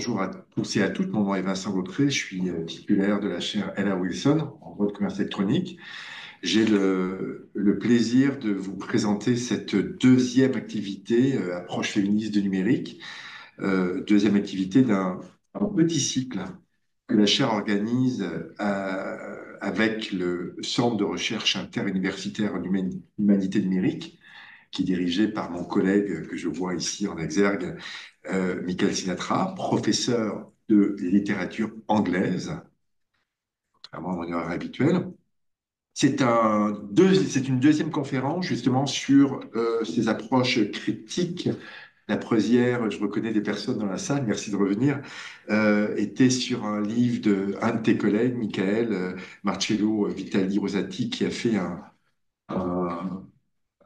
bonjour à tous et à toutes. Mon nom est Vincent Gautré. Je suis titulaire de la chaire Ella Wilson en droit de commerce électronique. J'ai le plaisir de vous présenter cette deuxième activité, approche féministe du numérique, deuxième activité d'un petit cycle que la chaire organise avec le Centre de recherche interuniversitaire en humanité numérique, qui est dirigé par mon collègue que je vois ici en exergue, Michael Sinatra, professeur de littérature anglaise, contrairement à mon horaire habituel. C'est une deuxième conférence justement sur ces approches critiques. La première, je reconnais des personnes dans la salle, merci de revenir, était sur un livre d'un de tes collègues, Michael Marcello Vitali Rosati, qui a fait un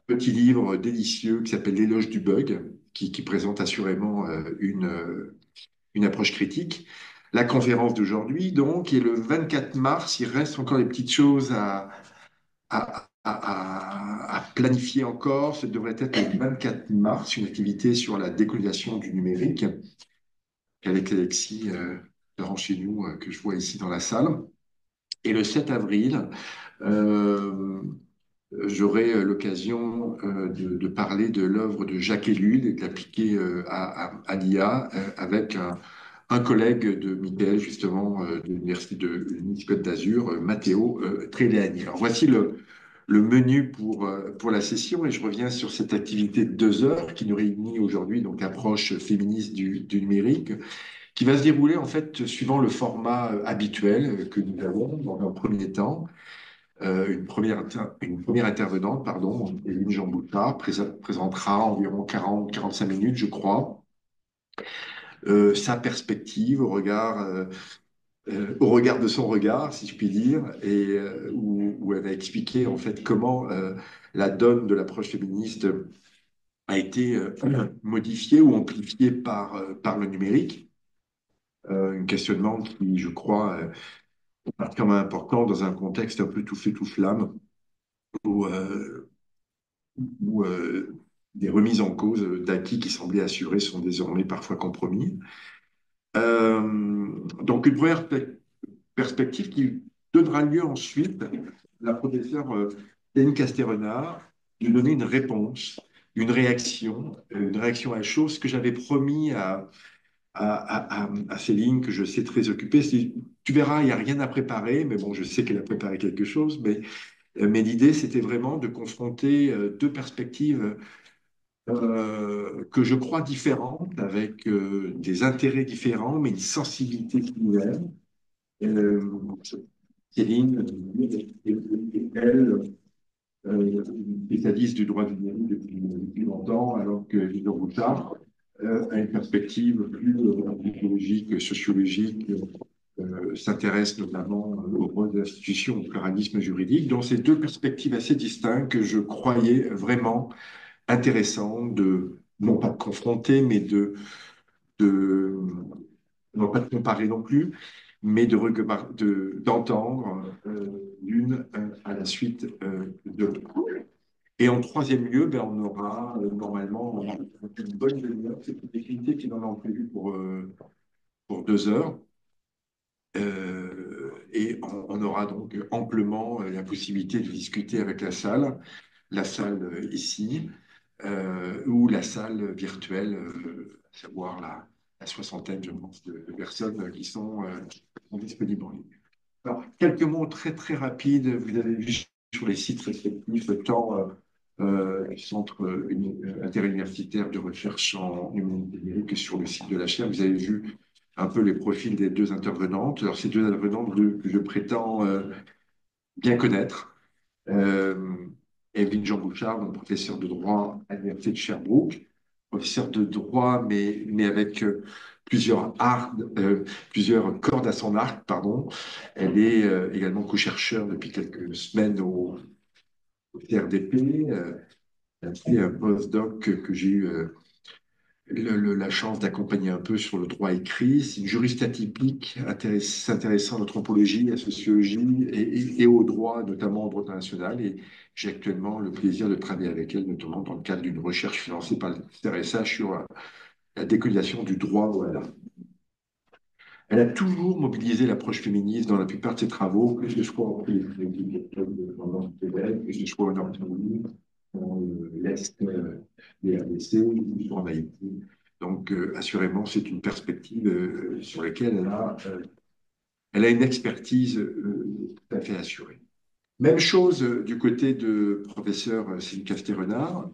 petit livre délicieux qui s'appelle L'éloge du bug, qui présente assurément une approche critique. La conférence d'aujourd'hui, donc, est le 24 mars. Il reste encore des petites choses à planifier encore. Ce devrait être le 24 mars, une activité sur la décolonisation du numérique avec Alexis Laurent chez nous, que je vois ici dans la salle. Et le 7 avril, euh, j'aurai l'occasion de parler de l'œuvre de Jacques Ellul et de l'appliquer à l'IA avec un collègue de Michael, justement, de l'Université de Nice-Côte d'Azur, Matteo Treleani. Alors voici le menu pour la session et je reviens sur cette activité de 2 heures qui nous réunit aujourd'hui, donc approche féministe du numérique, qui va se dérouler en fait suivant le format habituel que nous avons dans un premier temps. Une première intervenante, pardon, Éline Jean-Boutard, présentera environ 40-45 minutes, je crois, sa perspective au regard de son regard, si je puis dire, et où elle va expliquer en fait comment la donne de l'approche féministe a été modifiée ou amplifiée par le numérique. Un questionnement qui, je crois, est particulièrement important dans un contexte un peu tout feu, tout flamme, où, des remises en cause d'acquis qui semblaient assurés sont désormais parfois compromis. Donc une première perspective qui donnera lieu ensuite à la professeure Hélène Castérenard de donner une réaction à chaud, ce que j'avais promis à Céline, que je sais très occupée. Tu verras, il n'y a rien à préparer, mais bon, je sais qu'elle a préparé quelque chose, mais l'idée, c'était vraiment de confronter deux perspectives que je crois différentes, avec des intérêts différents, mais une sensibilité similaire. Euh, Céline, elle, spécialiste du droit du numérique depuis longtemps, alors que Guido Bouchard a une perspective plus anthropologique, sociologique, s'intéresse notamment au rôle de l'institution, au pluralisme juridique. Donc, ces deux perspectives assez distinctes que je croyais vraiment intéressantes non pas de confronter, mais de non pas de comparer non plus, mais d'entendre l'une à la suite de l'autre. Et en troisième lieu, ben, on aura normalement une bonne demi-heure. C'est une activité qui n'en est prévu pour 2 heures. Et on aura donc amplement la possibilité de discuter avec la salle ici, ou la salle virtuelle, à savoir la soixantaine, je pense, de personnes qui sont disponibles en ligne. Alors, quelques mots très très rapides. Vous avez vu sur les sites respectifs, tant du Centre interuniversitaire de recherche en humanité numérique que sur le site de la chaire, vous avez vu un peu les profils des deux intervenantes. Alors, ces deux intervenantes que je prétends bien connaître. Euh, Evelyne Jean Bouchard, donc professeur de droit à l'Université de Sherbrooke, professeur de droit, mais avec plusieurs cordes à son arc, pardon. Elle est également co-chercheure depuis quelques semaines au CRDP. Elle a fait un postdoc que j'ai eu la chance d'accompagner un peu sur le droit écrit. C'est une juriste atypique, s'intéressant à l'anthropologie, à la sociologie et au droit, notamment au droit international. Et j'ai actuellement le plaisir de travailler avec elle, notamment dans le cadre d'une recherche financée par le CRSA sur la décolonisation du droit. Voilà. Elle a toujours mobilisé l'approche féministe dans la plupart de ses travaux, que ce soit en pendant le Québec, que ce soit en Nord-Amérique, dans l'Est des RDC ou en Haïti. Donc, assurément, c'est une perspective sur laquelle elle a une expertise tout à fait assurée. Même chose du côté de professeur Céline Casté-Renard,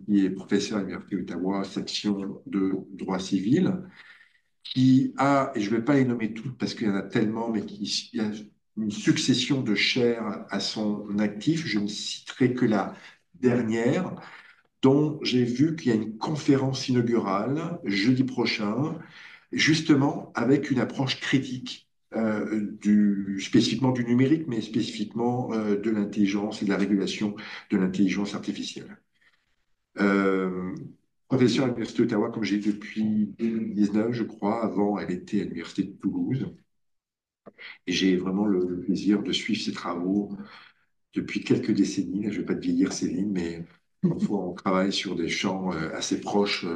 qui est professeur à l'Université d'Ottawa, section de droit civil, qui a, et je ne vais pas les nommer toutes parce qu'il y en a tellement, mais qui il y a une succession de chaires à son actif. Je ne citerai que la dernière, dont j'ai vu qu'il y a une conférence inaugurale jeudi prochain, justement avec une approche critique spécifiquement du numérique, mais spécifiquement de l'intelligence et de la régulation de l'intelligence artificielle. Euh, Professeure à l'Université d'Ottawa, comme j'ai dit depuis 2019, je crois. Avant, elle était à l'Université de Toulouse. Et j'ai vraiment le plaisir de suivre ses travaux depuis quelques décennies. Je ne vais pas te vieillir, Céline, mais parfois on travaille sur des champs assez proches.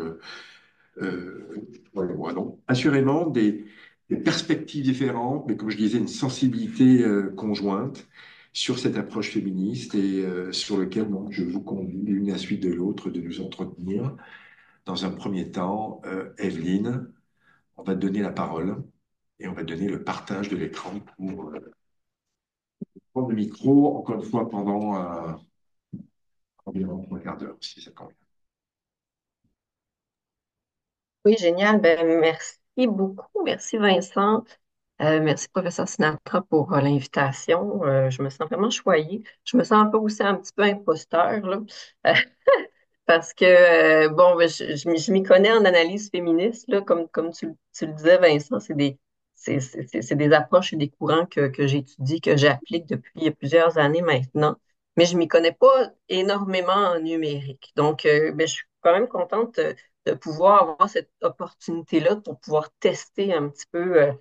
Voilà. Donc, assurément, des perspectives différentes, mais comme je disais, une sensibilité conjointe sur cette approche féministe et sur lequel donc, je vous convie l'une à la suite de l'autre de nous entretenir. Dans un premier temps, Evelyne, on va te donner la parole et on va te donner le partage de l'écran pour prendre le micro, encore une fois, pendant environ 3 quarts d'heure, si ça convient. Oui, génial. Ben, merci beaucoup. Merci, Vincent. Merci, professeur Sinatra, pour l'invitation. Je me sens vraiment choyée. Je me sens un peu aussi un petit peu imposteur, là. Parce que, bon, ben, je m'y connais en analyse féministe, là, comme tu le disais, Vincent, c'est des approches et des courants que j'étudie, que j'applique depuis plusieurs années maintenant, mais je m'y connais pas énormément en numérique. Donc, ben, je suis quand même contente de pouvoir avoir cette opportunité-là pour pouvoir tester un petit peu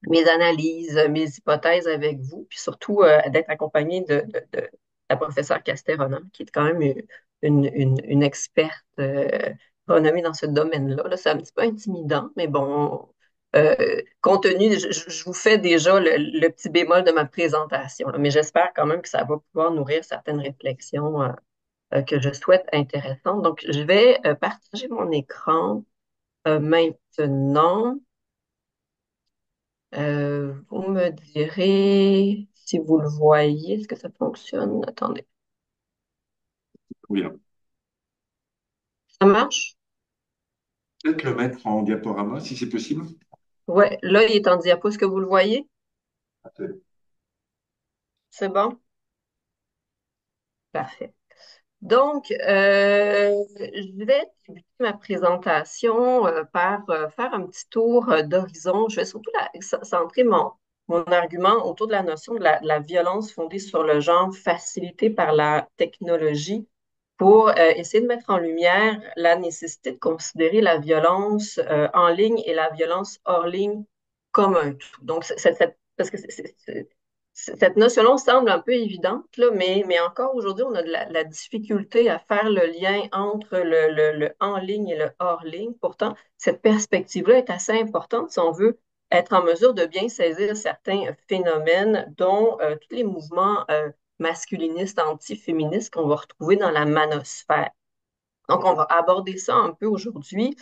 mes analyses, mes hypothèses avec vous, puis surtout d'être accompagnée de la professeure Castéronan, qui est quand même une experte renommée dans ce domaine-là. Là, c'est un petit peu intimidant, mais bon, compte tenu, je vous fais déjà le petit bémol de ma présentation, là, mais j'espère quand même que ça va pouvoir nourrir certaines réflexions que je souhaite intéressantes. Donc, je vais partager mon écran maintenant. Vous me direz si vous le voyez, est-ce que ça fonctionne? Attendez. Très bien. Ça marche? Peut-être le mettre en diaporama, si c'est possible. Ouais, là, il est en diapo. Est-ce que vous le voyez? C'est bon? Parfait. Donc, je vais débuter ma présentation par faire un petit tour d'horizon. Je vais surtout centrer mon argument autour de la notion de la violence fondée sur le genre facilitée par la technologie pour essayer de mettre en lumière la nécessité de considérer la violence en ligne et la violence hors ligne comme un tout. Donc, parce que cette notion-là semble un peu évidente, là, mais encore aujourd'hui, on a de la difficulté à faire le lien entre le en ligne et le hors ligne. Pourtant, cette perspective-là est assez importante si on veut être en mesure de bien saisir certains phénomènes, dont tous les mouvements masculinistes, antiféministes qu'on va retrouver dans la manosphère. Donc, on va aborder ça un peu aujourd'hui.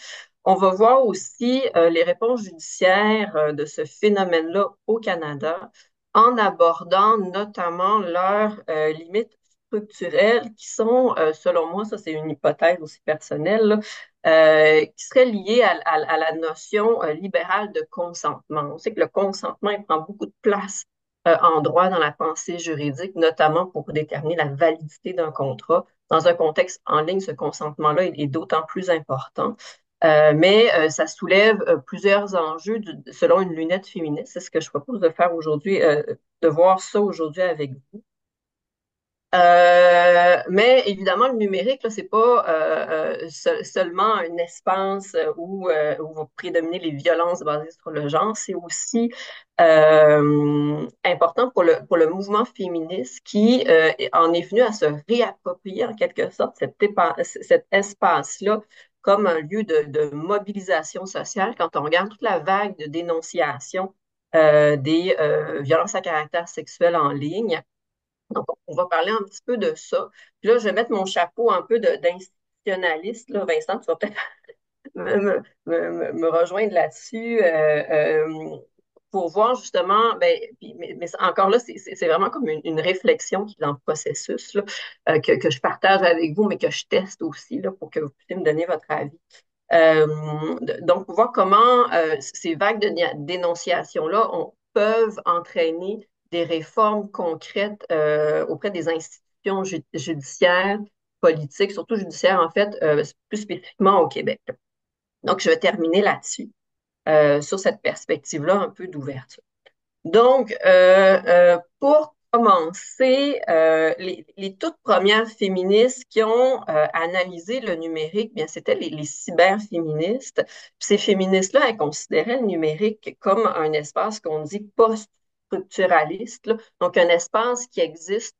On va voir aussi les réponses judiciaires de ce phénomène-là au Canada en abordant notamment leurs limites structurelles qui sont, selon moi, ça c'est une hypothèse aussi personnelle, là, qui serait liée à la notion libérale de consentement. On sait que le consentement, il prend beaucoup de place en droit dans la pensée juridique, notamment pour déterminer la validité d'un contrat. Dans un contexte en ligne, ce consentement-là est d'autant plus important. Mais ça soulève plusieurs enjeux selon une lunette féministe. C'est ce que je propose de faire aujourd'hui, de voir ça aujourd'hui avec vous. Mais évidemment, le numérique, là, c'est pas seulement un espace où vont prédominer les violences basées sur le genre, c'est aussi important pour le mouvement féministe qui en est venu à se réapproprier en quelque sorte cet espace-là comme un lieu de mobilisation sociale quand on regarde toute la vague de dénonciation des violences à caractère sexuel en ligne. Donc, on va parler un petit peu de ça. Puis là, je vais mettre mon chapeau un peu d'institutionnaliste. Là, Vincent, tu vas peut-être me rejoindre là-dessus pour voir justement, ben, mais encore là, c'est vraiment comme une réflexion qui est dans le processus là, que je partage avec vous, mais que je teste aussi là, pour que vous puissiez me donner votre avis. Euh, donc, pour voir comment ces vagues de dénonciation-là peuvent entraîner des réformes concrètes auprès des institutions judiciaires, politiques, surtout judiciaires, en fait, plus spécifiquement au Québec. Donc, je vais terminer là-dessus, sur cette perspective-là un peu d'ouverture. Donc, pour commencer, les toutes premières féministes qui ont analysé le numérique, bien, c'était les cyberféministes. Puis ces féministes-là, elles considéraient le numérique comme un espace qu'on dit post-structuraliste, là. Donc un espace qui existe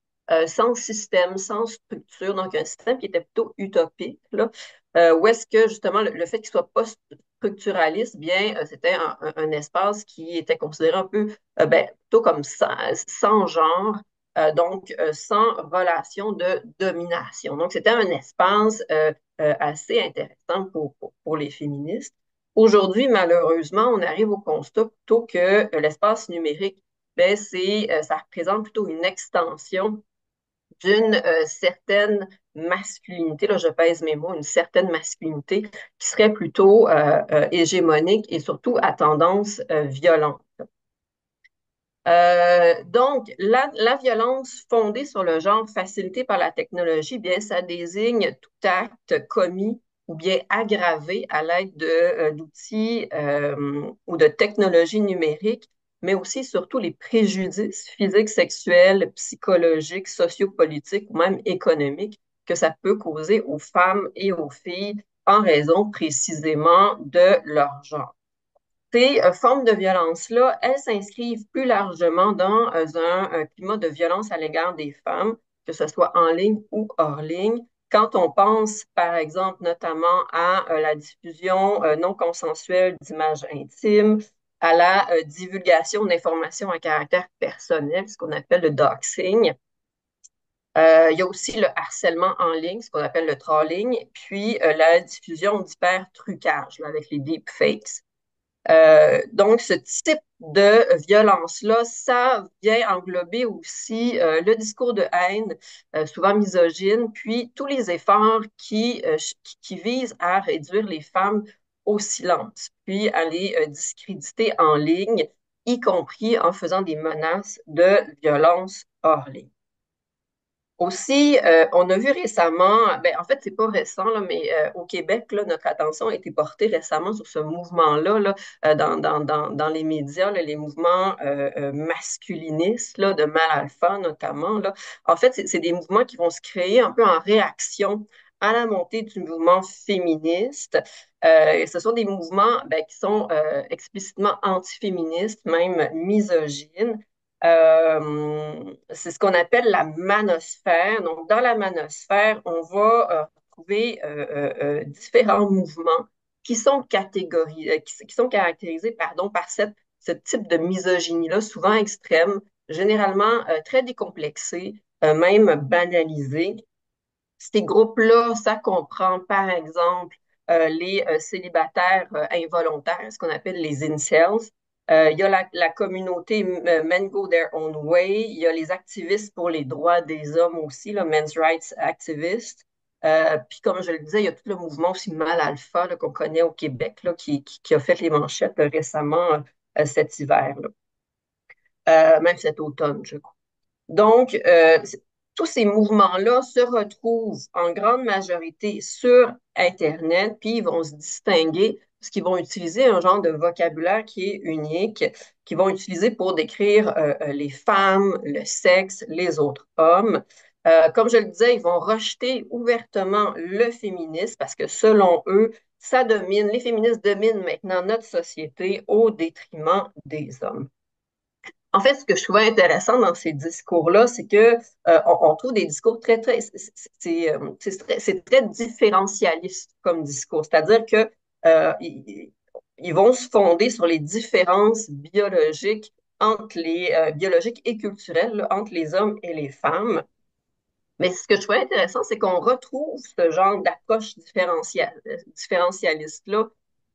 sans système, sans structure, donc un système qui était plutôt utopique, là, où est-ce que justement le fait qu'il soit post-structuraliste, bien, c'était un espace qui était considéré un peu ben, plutôt comme sans genre, donc sans relation de domination. Donc, c'était un espace assez intéressant pour les féministes. Aujourd'hui, malheureusement, on arrive au constat plutôt que l'espace numérique, ben, ça représente plutôt une extension d'une certaine masculinité, là je pèse mes mots, une certaine masculinité qui serait plutôt hégémonique et surtout à tendance violente. Donc, la violence fondée sur le genre facilitée par la technologie, bien, ça désigne tout acte commis ou bien aggravé à l'aide d'outils ou de technologies numériques, mais aussi surtout les préjudices physiques, sexuels, psychologiques, sociopolitiques ou même économiques que ça peut causer aux femmes et aux filles en raison précisément de leur genre. Ces formes de violence-là, elles s'inscrivent plus largement dans un climat de violence à l'égard des femmes, que ce soit en ligne ou hors ligne. Quand on pense, par exemple, notamment à la diffusion non consensuelle d'images intimes, à la divulgation d'informations à caractère personnel, ce qu'on appelle le doxing. Il y a aussi le harcèlement en ligne, ce qu'on appelle le trolling, puis la diffusion d'hyper-trucages avec les deepfakes. Donc, ce type de violence-là, ça vient englober aussi le discours de haine, souvent misogyne, puis tous les efforts qui visent à réduire les femmes au silence, puis à les discréditer en ligne, y compris en faisant des menaces de violence hors ligne. Aussi, on a vu récemment, ben, en fait, c'est pas récent, là, mais au Québec, là, notre attention a été portée récemment sur ce mouvement-là, là, dans les médias, là, les mouvements masculinistes là, de Mal Alpha notamment. Là. En fait, c'est des mouvements qui vont se créer un peu en réaction à la montée du mouvement féministe. Et ce sont des mouvements ben, qui sont explicitement antiféministes, même misogynes. C'est ce qu'on appelle la manosphère. Donc, dans la manosphère, on va trouver différents mouvements qui sont qui sont caractérisés pardon, par ce type de misogynie-là, souvent extrême, généralement très décomplexée, même banalisée. Ces groupes-là, ça comprend, par exemple, les célibataires involontaires, ce qu'on appelle les incels. Il y a la communauté Men Go Their Own Way. Il y a les activistes pour les droits des hommes aussi, le Men's Rights Activists. Puis comme je le disais, il y a tout le mouvement aussi Mal Alpha qu'on connaît au Québec, là, qui a fait les manchettes récemment cet hiver, là. Même cet automne, je crois. Donc, tous ces mouvements-là se retrouvent en grande majorité sur Internet, puis ils vont se distinguer parce qu'ils vont utiliser un genre de vocabulaire qui est unique, qu'ils vont utiliser pour décrire les femmes, le sexe, les autres hommes. Comme je le disais, ils vont rejeter ouvertement le féminisme parce que selon eux, ça domine, les féministes dominent maintenant notre société au détriment des hommes. En fait, ce que je trouvais intéressant dans ces discours-là, c'est que on trouve des discours c'est très différentialiste comme discours. C'est-à-dire que ils vont se fonder sur les différences biologiques biologiques et culturelles là, entre les hommes et les femmes. Mais ce que je trouvais intéressant, c'est qu'on retrouve ce genre d'approche différentialiste-là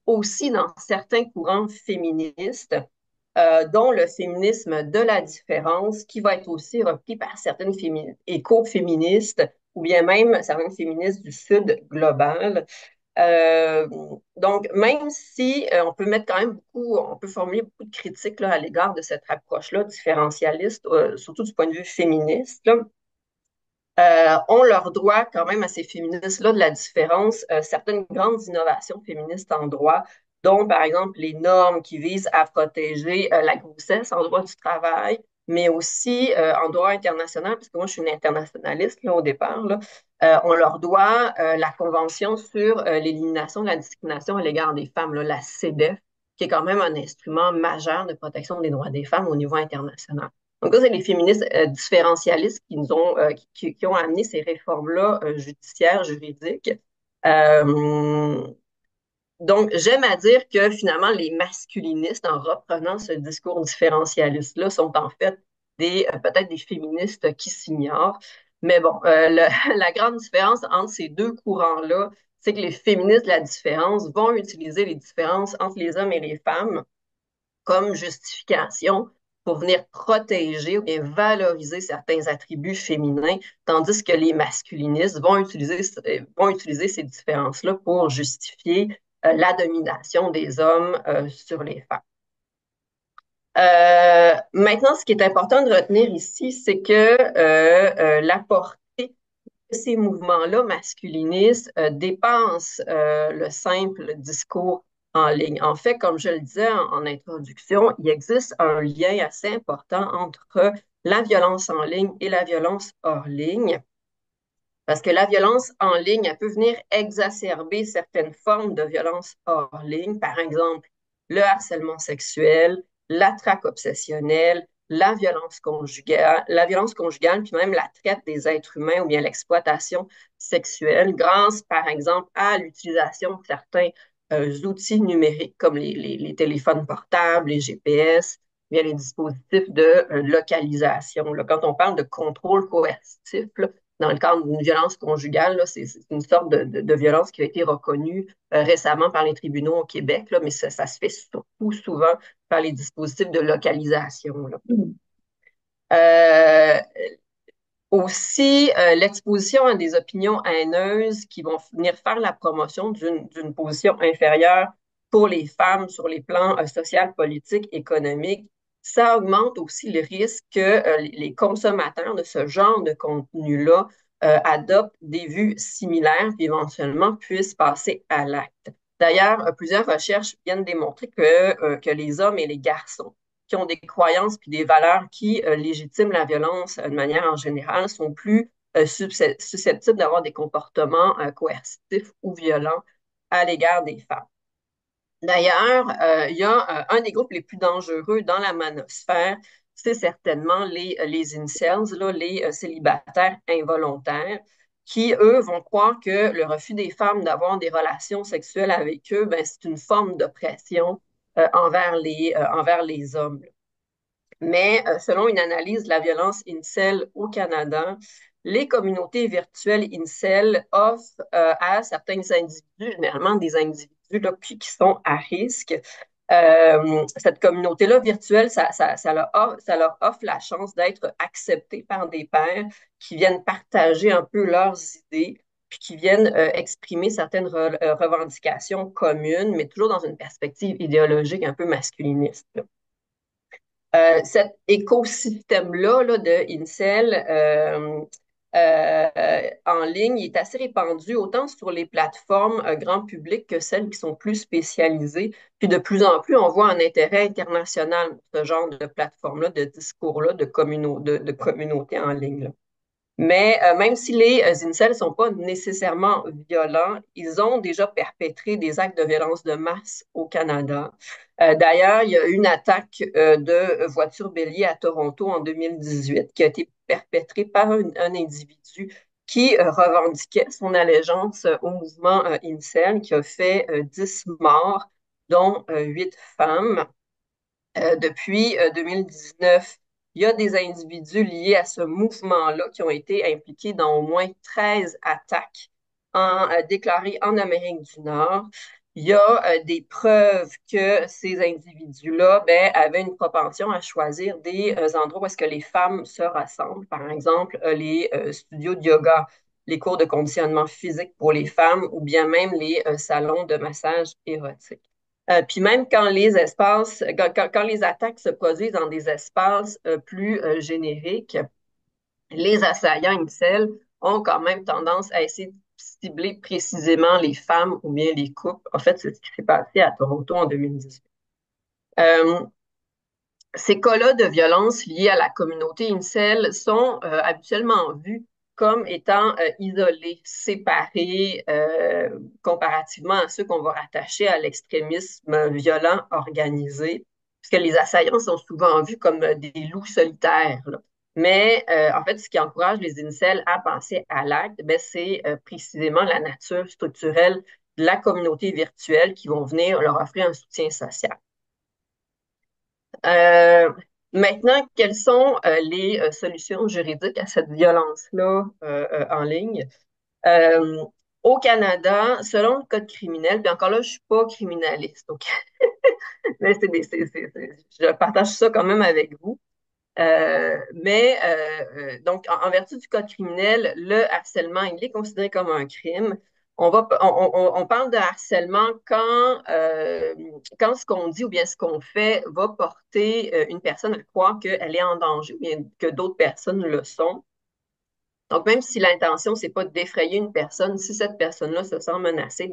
aussi dans certains courants féministes, dont le féminisme de la différence, qui va être aussi repris par certaines écoféministes ou bien même certaines féministes du Sud global. Euh, donc, même si on peut mettre quand même on peut formuler beaucoup de critiques là, à l'égard de cette approche-là différentialiste, surtout du point de vue féministe, là, on leur doit quand même à ces féministes-là de la différence certaines grandes innovations féministes en droit, dont par exemple les normes qui visent à protéger la grossesse en droit du travail, mais aussi en droit international, parce que moi je suis une internationaliste là, au départ, là, on leur doit la Convention sur l'élimination de la discrimination à l'égard des femmes, là, la CEDEF, qui est quand même un instrument majeur de protection des droits des femmes au niveau international. Donc, ça, c'est les féministes différentialistes qui ont amené ces réformes-là judiciaires, juridiques. Euh, donc, j'aime à dire que finalement, les masculinistes, en reprenant ce discours différentialiste-là, sont en fait peut-être des féministes qui s'ignorent. Mais bon, la grande différence entre ces deux courants-là, c'est que les féministes de la différence vont utiliser les différences entre les hommes et les femmes comme justification pour venir protéger ou bien valoriser certains attributs féminins, tandis que les masculinistes vont utiliser ces différences-là pour justifier la domination des hommes sur les femmes. Maintenant, ce qui est important de retenir ici, c'est que la portée ces mouvements-là masculinistes dépassent le simple discours en ligne. En fait, comme je le disais en introduction, il existe un lien assez important entre la violence en ligne et la violence hors ligne. Parce que la violence en ligne, elle peut venir exacerber certaines formes de violence hors ligne, par exemple le harcèlement sexuel, la traque obsessionnelle, la violence conjugale, puis même la traite des êtres humains ou bien l'exploitation sexuelle, grâce, par exemple, à l'utilisation de certains outils numériques comme les téléphones portables, les GPS, bien les dispositifs de localisation. Là, quand on parle de contrôle coercitif, là, dans le cadre d'une violence conjugale, là, c'est une sorte de violence qui a été reconnue récemment par les tribunaux au Québec, là, mais ça se fait surtout souvent par les dispositifs de localisation. Là. Euh, Aussi, l'exposition à des opinions haineuses qui vont venir faire la promotion d'une position inférieure pour les femmes sur les plans social, politique, économique, ça augmente aussi le risque que les consommateurs de ce genre de contenu-là adoptent des vues similaires puis éventuellement puissent passer à l'acte. D'ailleurs, plusieurs recherches viennent démontrer que les hommes et les garçons qui ont des croyances puis des valeurs qui légitiment la violence de manière en général sont plus susceptibles d'avoir des comportements coercitifs ou violents à l'égard des femmes. D'ailleurs, il y a un des groupes les plus dangereux dans la manosphère, c'est certainement les incels, là, les célibataires involontaires, qui, eux, vont croire que le refus des femmes d'avoir des relations sexuelles avec eux, ben, c'est une forme d'oppression envers les hommes. Mais selon une analyse de la violence incel au Canada, les communautés virtuelles incel offrent à certains individus, généralement des individus là, qui sont à risque, cette communauté-là virtuelle, ça leur offre la chance d'être acceptés par des pairs qui viennent partager un peu leurs idées, puis qui viennent exprimer certaines revendications communes, mais toujours dans une perspective idéologique un peu masculiniste. Cet écosystème-là là, de Incel en ligne il est assez répandu autant sur les plateformes grand public que celles qui sont plus spécialisées. Puis de plus en plus, on voit un intérêt international pour ce genre de plateforme-là, de discours-là, de communauté en ligne. Là. Mais même si les incels ne sont pas nécessairement violents, ils ont déjà perpétré des actes de violence de masse au Canada. D'ailleurs, il y a eu une attaque de voiture bélier à Toronto en 2018 qui a été perpétrée par un individu qui revendiquait son allégeance au mouvement incel, qui a fait 10 morts, dont 8 femmes. Depuis 2019, il y a des individus liés à ce mouvement-là qui ont été impliqués dans au moins 13 attaques déclarées en Amérique du Nord. Il y a des preuves que ces individus-là avaient une propension à choisir des endroits où est-ce que les femmes se rassemblent. Par exemple, les studios de yoga, les cours de conditionnement physique pour les femmes ou bien même les salons de massage érotique. Puis même quand les espaces, quand les attaques se produisent dans des espaces plus génériques, les assaillants incels ont quand même tendance à essayer de cibler précisément les femmes ou bien les couples. En fait, c'est ce qui s'est passé à Toronto en 2018. Euh, Ces cas-là de violence liés à la communauté incel sont habituellement vus comme étant isolés, séparés, comparativement à ceux qu'on va rattacher à l'extrémisme violent organisé, puisque les assaillants sont souvent vus comme des loups solitaires, là. Mais en fait, ce qui encourage les incels à penser à l'acte, c'est précisément la nature structurelle de la communauté virtuelle qui vont venir leur offrir un soutien social. Euh, Maintenant, quelles sont les solutions juridiques à cette violence-là en ligne? Euh, Au Canada, selon le code criminel, puis encore là, je suis pas criminaliste, donc mais je partage ça quand même avec vous. Donc, en vertu du code criminel, le harcèlement, il est considéré comme un crime. On parle de harcèlement quand ce qu'on dit ou bien ce qu'on fait va porter une personne à croire qu'elle est en danger ou bien que d'autres personnes le sont. Donc, même si l'intention, c'est pas d'effrayer une personne, si cette personne-là se sent menacée,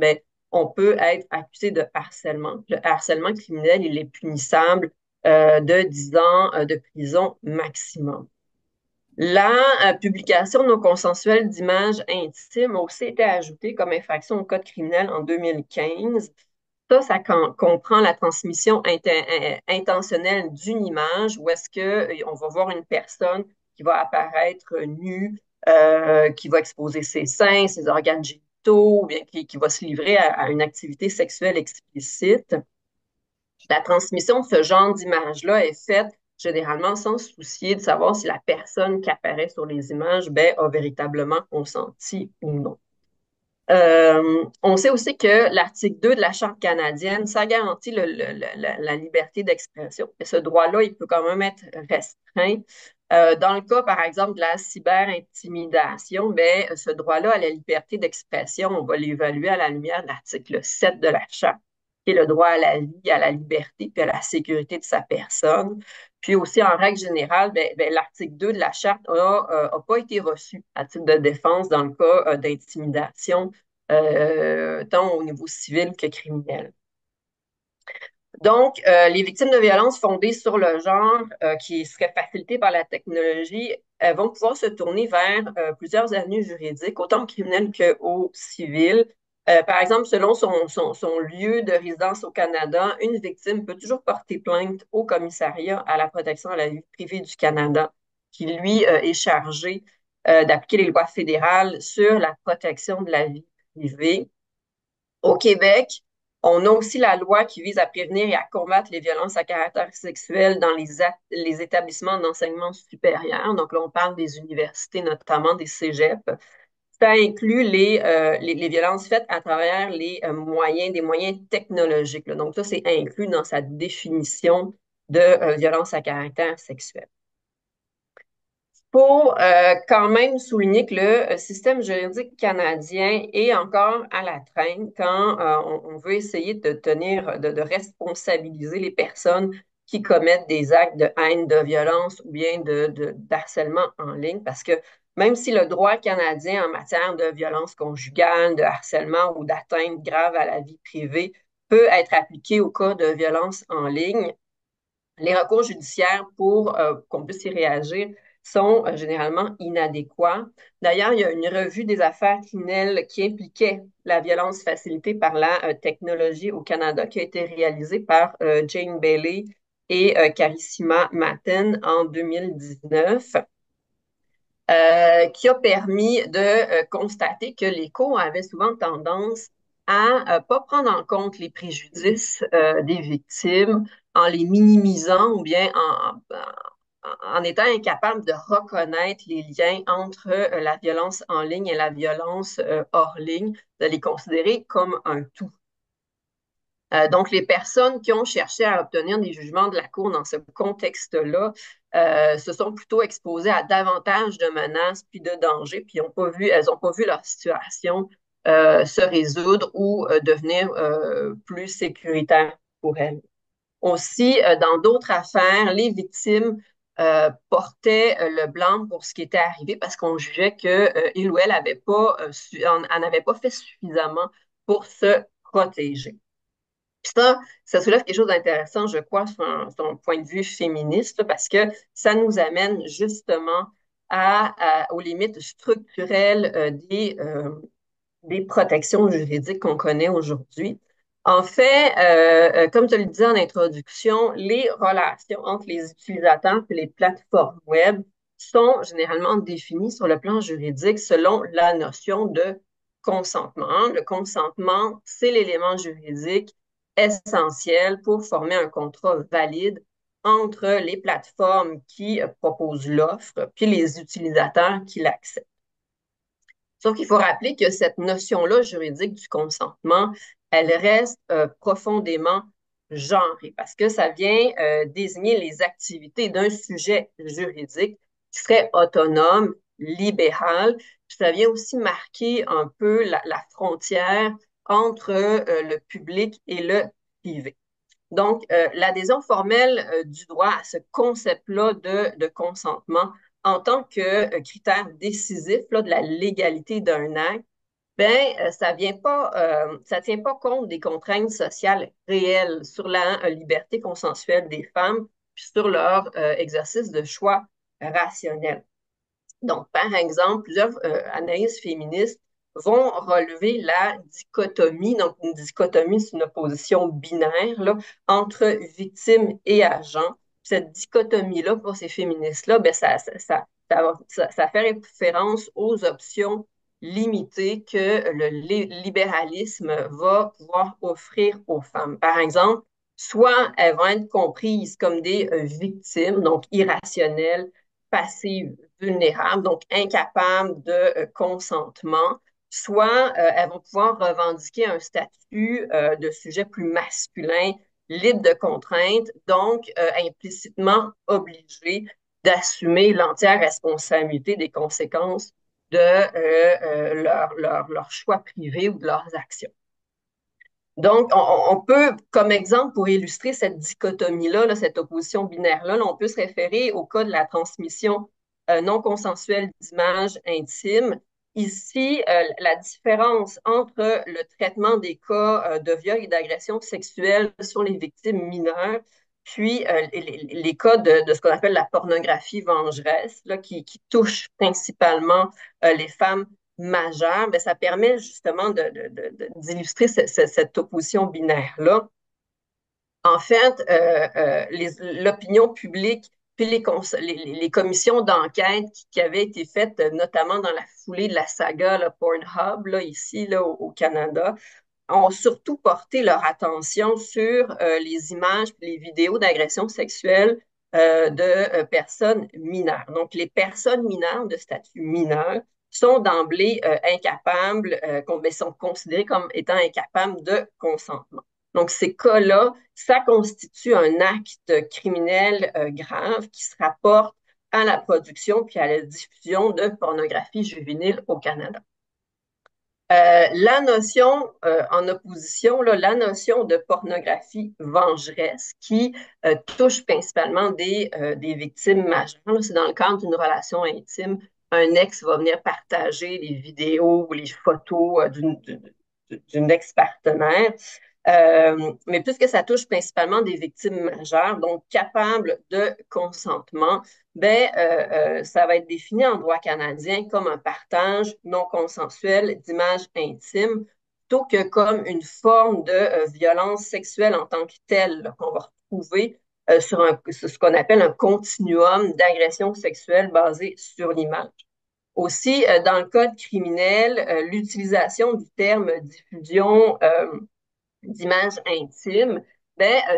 on peut être accusé de harcèlement. Le harcèlement criminel, il est punissable de 10 ans de prison maximum. La publication non consensuelle d'images intimes a aussi été ajoutée comme infraction au code criminel en 2015. Ça comprend la transmission intentionnelle d'une image où est-ce que on va voir une personne qui va apparaître nue, qui va exposer ses seins, ses organes génitaux, ou bien qui va se livrer à une activité sexuelle explicite. La transmission de ce genre d'image-là est faite généralement sans se soucier de savoir si la personne qui apparaît sur les images a véritablement consenti ou non. On sait aussi que l'article 2 de la Charte canadienne, ça garantit la liberté d'expression. Et ce droit-là, il peut quand même être restreint. Dans le cas, par exemple, de la cyberintimidation, ce droit-là à la liberté d'expression, on va l'évaluer à la lumière de l'article 7 de la Charte, qui est le droit à la vie, à la liberté, puis à la sécurité de sa personne. Puis aussi, en règle générale, l'article 2 de la Charte a pas été reçu à titre de défense dans le cas d'intimidation, tant au niveau civil que criminel. Donc, les victimes de violences fondées sur le genre, qui seraient facilitées par la technologie, elles vont pouvoir se tourner vers plusieurs avenues juridiques, autant au criminel qu'au civil. Par exemple, selon son lieu de résidence au Canada, une victime peut toujours porter plainte au commissariat à la protection de la vie privée du Canada, qui, lui, est chargé d'appliquer les lois fédérales sur la protection de la vie privée. Au Québec, on a aussi la loi qui vise à prévenir et à combattre les violences à caractère sexuel dans les établissements d'enseignement supérieur. Donc là, on parle des universités, notamment des cégeps. Ça inclut les violences faites à travers des moyens technologiques, là. Donc ça, c'est inclus dans sa définition de violence à caractère sexuel. Faut quand même souligner que le système juridique canadien est encore à la traîne quand on veut essayer de de responsabiliser les personnes qui commettent des actes de haine, de violence ou bien d'harcèlement en ligne, parce que même si le droit canadien en matière de violence conjugale, de harcèlement ou d'atteinte grave à la vie privée peut être appliqué au cas de violence en ligne, les recours judiciaires pour qu'on puisse y réagir sont généralement inadéquats. D'ailleurs, il y a une revue des affaires criminelles qui impliquait la violence facilitée par la technologie au Canada qui a été réalisée par Jane Bailey et Carissima Matten en 2019, qui a permis de constater que les cours avaient souvent tendance à pas prendre en compte les préjudices des victimes en les minimisant ou bien en étant incapable de reconnaître les liens entre la violence en ligne et la violence hors ligne, de les considérer comme un tout. Donc, les personnes qui ont cherché à obtenir des jugements de la Cour dans ce contexte-là se sont plutôt exposées à davantage de menaces puis de dangers, puis elles n'ont pas vu leur situation se résoudre ou devenir plus sécuritaire pour elles. Aussi, dans d'autres affaires, les victimes portaient le blâme pour ce qui était arrivé parce qu'on jugeait qu'il ou elle n'avait pas fait suffisamment pour se protéger. Puis ça soulève quelque chose d'intéressant, je crois, sur un point de vue féministe, parce que ça nous amène justement aux limites structurelles des protections juridiques qu'on connaît aujourd'hui. En fait, comme je le disais en introduction, les relations entre les utilisateurs et les plateformes web sont généralement définies sur le plan juridique selon la notion de consentement. Le consentement, c'est l'élément juridique essentiel pour former un contrat valide entre les plateformes qui proposent l'offre puis les utilisateurs qui l'acceptent. Sauf qu'il faut rappeler que cette notion-là juridique du consentement, elle reste profondément genrée parce que ça vient désigner les activités d'un sujet juridique qui serait autonome, libéral. Puis ça vient aussi marquer un peu la frontière entre le public et le privé. Donc, l'adhésion formelle du droit à ce concept-là de consentement en tant que critère décisif là, de la légalité d'un acte, ben, ça tient pas compte des contraintes sociales réelles sur la liberté consensuelle des femmes, puis sur leur exercice de choix rationnel. Donc, par exemple, plusieurs analyses féministes vont relever la dichotomie. Donc, une dichotomie, c'est une opposition binaire là, entre victime et agent. Cette dichotomie-là, pour ces féministes-là, ben, ça fait référence aux options limitées que le libéralisme va pouvoir offrir aux femmes. Par exemple, soit elles vont être comprises comme des victimes, donc irrationnelles, passives, vulnérables, donc incapables de consentement, soit elles vont pouvoir revendiquer un statut de sujet plus masculin, libre de contraintes, donc implicitement obligé d'assumer l'entière responsabilité des conséquences de leur choix privé ou de leurs actions. Donc, on peut, comme exemple, pour illustrer cette dichotomie-là, là, cette opposition binaire-là, on peut se référer au cas de la transmission non consensuelle d'images intimes. Ici, la différence entre le traitement des cas de viol et d'agression sexuelle sur les victimes mineures, puis les cas de ce qu'on appelle la pornographie vengeresse, là, qui touche principalement les femmes majeure, ben, ça permet justement d'illustrer cette opposition binaire-là. En fait, l'opinion publique puis les commissions d'enquête qui avaient été faites, notamment dans la foulée de la saga là, Pornhub, là, ici là, au Canada, ont surtout porté leur attention sur les images et les vidéos d'agressions sexuelles de personnes mineures. Donc, les personnes mineures de statut mineur sont d'emblée incapables, sont considérées comme étant incapables de consentement. Donc, ces cas-là, ça constitue un acte criminel grave qui se rapporte à la production puis à la diffusion de pornographie juvénile au Canada. La notion en opposition, là, la notion de pornographie vengeresse qui touche principalement des victimes majeures. C'est dans le cadre d'une relation intime. Un ex va venir partager les vidéos ou les photos d'une ex-partenaire. Mais puisque ça touche principalement des victimes majeures, donc capables de consentement, ça va être défini en droit canadien comme un partage non consensuel d'images intimes, plutôt que comme une forme de violence sexuelle en tant que telle là, qu'on va retrouver sur ce qu'on appelle un continuum d'agression sexuelle basé sur l'image. Aussi, dans le code criminel, l'utilisation du terme diffusion d'images intimes,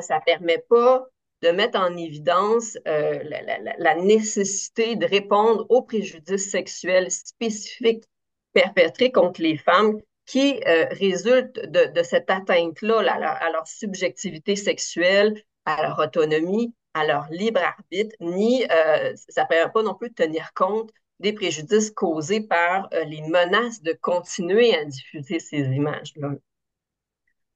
ça permet pas de mettre en évidence la nécessité de répondre aux préjudices sexuels spécifiques perpétrés contre les femmes qui résultent de cette atteinte-là à leur subjectivité sexuelle, à leur autonomie, à leur libre arbitre, ni ça ne permet pas non plus de tenir compte des préjudices causés par les menaces de continuer à diffuser ces images-là.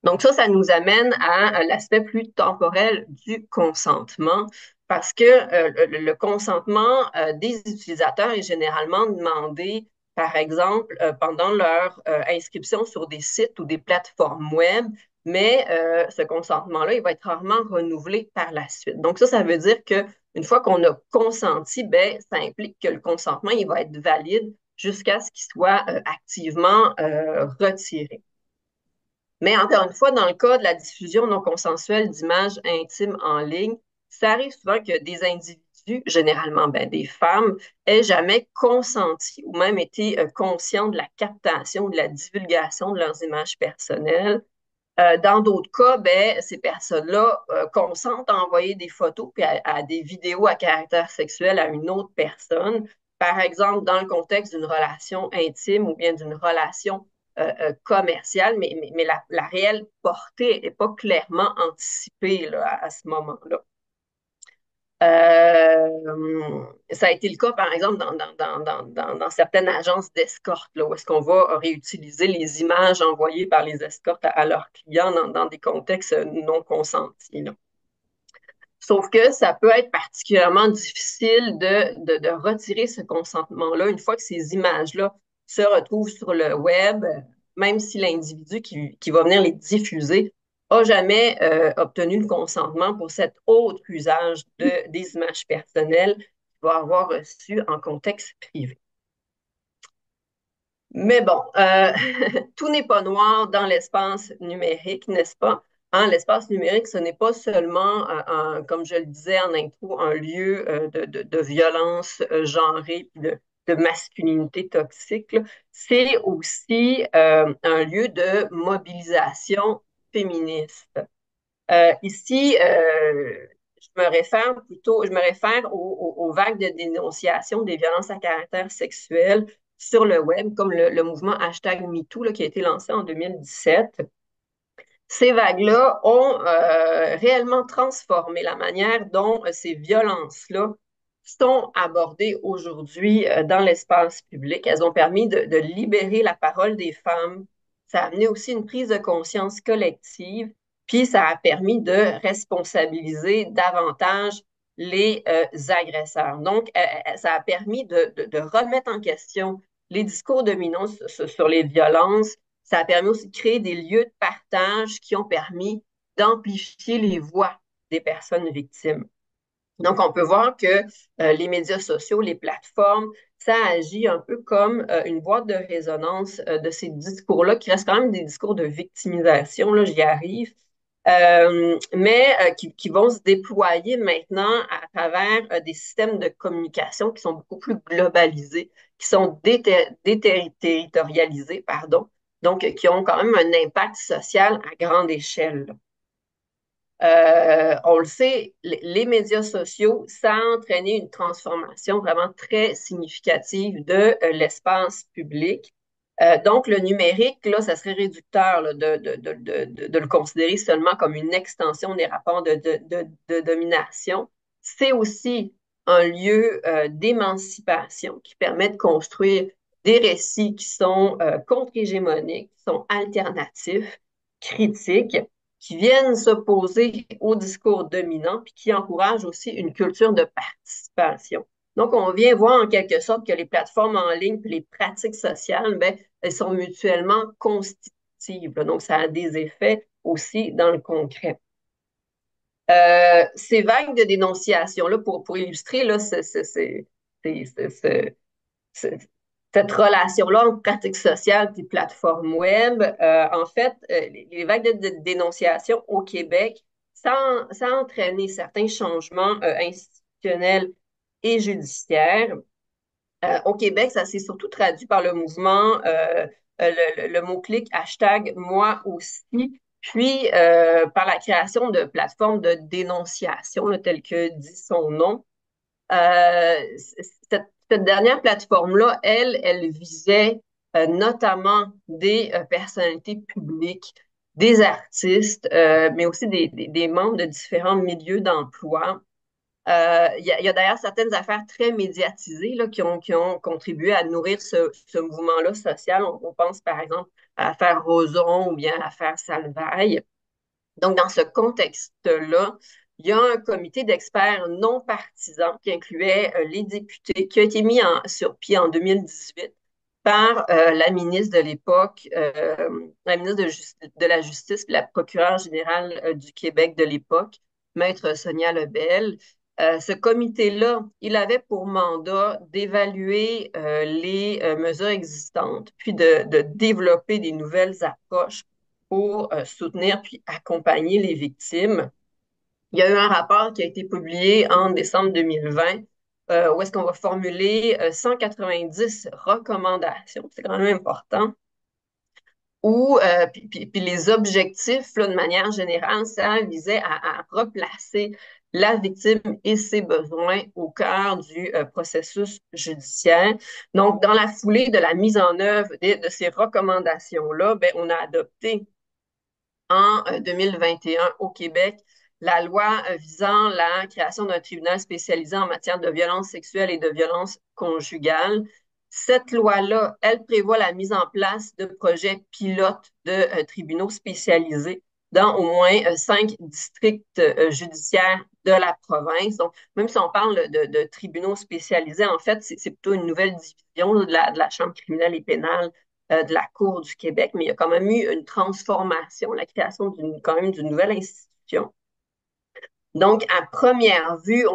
Donc ça nous amène à l'aspect plus temporel du consentement, parce que le consentement des utilisateurs est généralement demandé, par exemple, pendant leur inscription sur des sites ou des plateformes web, mais ce consentement-là, il va être rarement renouvelé par la suite. Donc ça veut dire que une fois qu'on a consenti, ça implique que le consentement, il va être valide jusqu'à ce qu'il soit activement retiré. Mais encore une fois, dans le cas de la diffusion non consensuelle d'images intimes en ligne, ça arrive souvent que des individus, généralement des femmes, aient jamais consenti ou même été conscients de la captation, de la divulgation de leurs images personnelles. Dans d'autres cas, ces personnes-là consentent à envoyer des photos puis à des vidéos à caractère sexuel à une autre personne, par exemple dans le contexte d'une relation intime ou bien d'une relation commerciale, mais la réelle portée n'est pas clairement anticipée là, à ce moment-là. Ça a été le cas, par exemple, dans certaines agences d'escorte, là, où est-ce qu'on va réutiliser les images envoyées par les escortes à leurs clients dans des contextes non consentis, là. Sauf que ça peut être particulièrement difficile de retirer ce consentement-là une fois que ces images-là se retrouvent sur le web, même si l'individu qui va venir les diffuser n'a jamais obtenu le consentement pour cet autre usage des images personnelles qu'il va avoir reçu en contexte privé. Mais bon, tout n'est pas noir dans l'espace numérique, n'est-ce pas? Hein, l'espace numérique, ce n'est pas seulement, comme je le disais en intro, un lieu de violence genrée, de masculinité toxique. C'est aussi un lieu de mobilisation féministe. Ici, je me réfère aux vagues de dénonciation des violences à caractère sexuel sur le web, comme le mouvement #MeToo là, qui a été lancé en 2017. Ces vagues-là ont réellement transformé la manière dont ces violences-là sont abordées aujourd'hui dans l'espace public. Elles ont permis de libérer la parole des femmes. Ça a amené aussi une prise de conscience collective, puis ça a permis de responsabiliser davantage les agresseurs. Donc, ça a permis de remettre en question les discours dominants sur les violences. Ça a permis aussi de créer des lieux de partage qui ont permis d'amplifier les voix des personnes victimes. Donc, on peut voir que les médias sociaux, les plateformes, ça agit un peu comme une boîte de résonance de ces discours-là, qui restent quand même des discours de victimisation, là, j'y arrive, qui vont se déployer maintenant à travers des systèmes de communication qui sont beaucoup plus globalisés, qui sont déterritorialisés, pardon, donc qui ont quand même un impact social à grande échelle. On le sait, les médias sociaux, ça a entraîné une transformation vraiment très significative de l'espace public. Donc, le numérique, là, ça serait réducteur là, de le considérer seulement comme une extension des rapports de domination. C'est aussi un lieu d'émancipation qui permet de construire des récits qui sont contre-hégémoniques, qui sont alternatifs, critiques, qui viennent s'opposer au discours dominant, puis qui encouragent aussi une culture de participation. Donc, on vient voir en quelque sorte que les plateformes en ligne puis les pratiques sociales, elles sont mutuellement constitutives. Donc, ça a des effets aussi dans le concret. Ces vagues de dénonciation-là, pour illustrer là, c'est- c'est- c'est- cette relation-là entre pratique sociale et plateforme web, en fait, les vagues de dénonciation au Québec, ça a entraîné certains changements institutionnels et judiciaires. Au Québec, ça s'est surtout traduit par le mouvement, le mot-clic hashtag moi aussi, puis par la création de plateformes de dénonciation, là, telles que dit son nom. Euh, cette dernière plateforme-là, elle visait notamment des personnalités publiques, des artistes, mais aussi des membres de différents milieux d'emploi. Il y a d'ailleurs certaines affaires très médiatisées là, qui ont contribué à nourrir ce mouvement-là social. On pense par exemple à l'affaire Roson ou bien à l'affaire Salvaille. Donc, dans ce contexte-là, il y a un comité d'experts non partisans qui incluait les députés, qui a été mis sur pied en 2018 par la ministre de l'époque, la ministre de la Justice, puis la procureure générale du Québec de l'époque, Maître Sonia Lebel. Ce comité-là, il avait pour mandat d'évaluer les mesures existantes, puis de développer des nouvelles approches pour soutenir puis accompagner les victimes. Il y a eu un rapport qui a été publié en décembre 2020 où est-ce qu'on va formuler 190 recommandations, c'est quand même important, où puis les objectifs, là, de manière générale, ça visait à replacer la victime et ses besoins au cœur du processus judiciaire. Donc, dans la foulée de la mise en œuvre de ces recommandations-là, ben, on a adopté en 2021 au Québec la loi visant la création d'un tribunal spécialisé en matière de violence sexuelle et de violence conjugale. Cette loi-là, elle prévoit la mise en place de projets pilotes de tribunaux spécialisés dans au moins 5 districts judiciaires de la province. Donc, même si on parle de tribunaux spécialisés, en fait, c'est plutôt une nouvelle division de la Chambre criminelle et pénale de la Cour du Québec, mais il y a quand même eu une transformation, la création quand même d'une nouvelle institution. Donc, à première vue,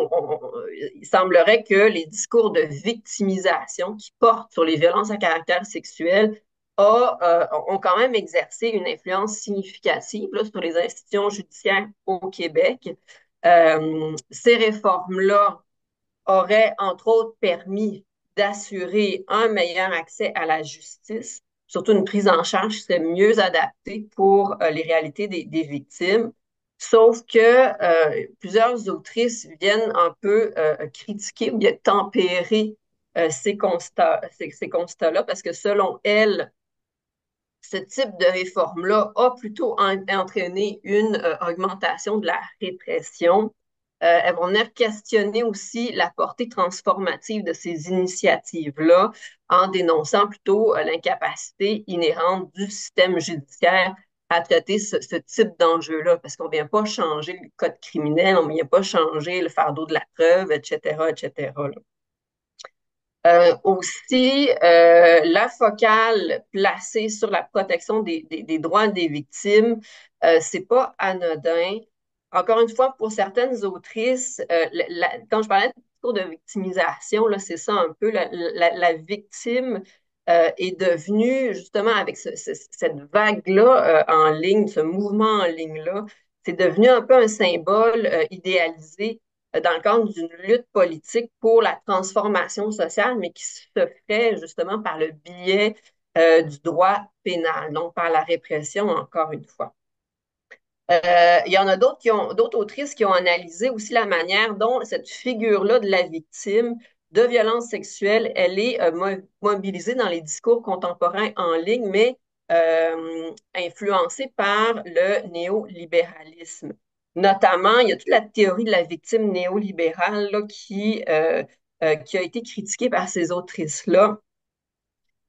il semblerait que les discours de victimisation qui portent sur les violences à caractère sexuel ont quand même exercé une influence significative là, sur les institutions judiciaires au Québec. Ces réformes-là aurait, entre autres, permis d'assurer un meilleur accès à la justice, surtout une prise en charge qui serait mieux adaptée pour les réalités des victimes. Sauf que plusieurs autrices viennent un peu critiquer ou bien tempérer ces constats-là parce que selon elles, ce type de réforme-là a plutôt entraîné une augmentation de la répression. Elles vont venir questionner aussi la portée transformative de ces initiatives-là en dénonçant plutôt l'incapacité inhérente du système judiciaire à traiter ce type d'enjeu-là, parce qu'on ne vient pas changer le code criminel, on ne vient pas changer le fardeau de la preuve, etc., etc. Là. Aussi, la focale placée sur la protection des droits des victimes, c'est pas anodin. Encore une fois, pour certaines autrices, quand je parlais de discours de victimisation, là, c'est ça un peu, la victime est devenue, justement, avec cette vague-là en ligne, ce mouvement en ligne-là, c'est devenu un peu un symbole idéalisé dans le cadre d'une lutte politique pour la transformation sociale, mais qui se fait justement par le biais du droit pénal, donc par la répression, encore une fois. Il y en a d'autres autrices qui ont analysé aussi la manière dont cette figure-là de la victime de violence sexuelle, elle est mobilisée dans les discours contemporains en ligne, mais influencée par le néolibéralisme. Notamment, il y a toute la théorie de la victime néolibérale là, qui a été critiquée par ces autrices-là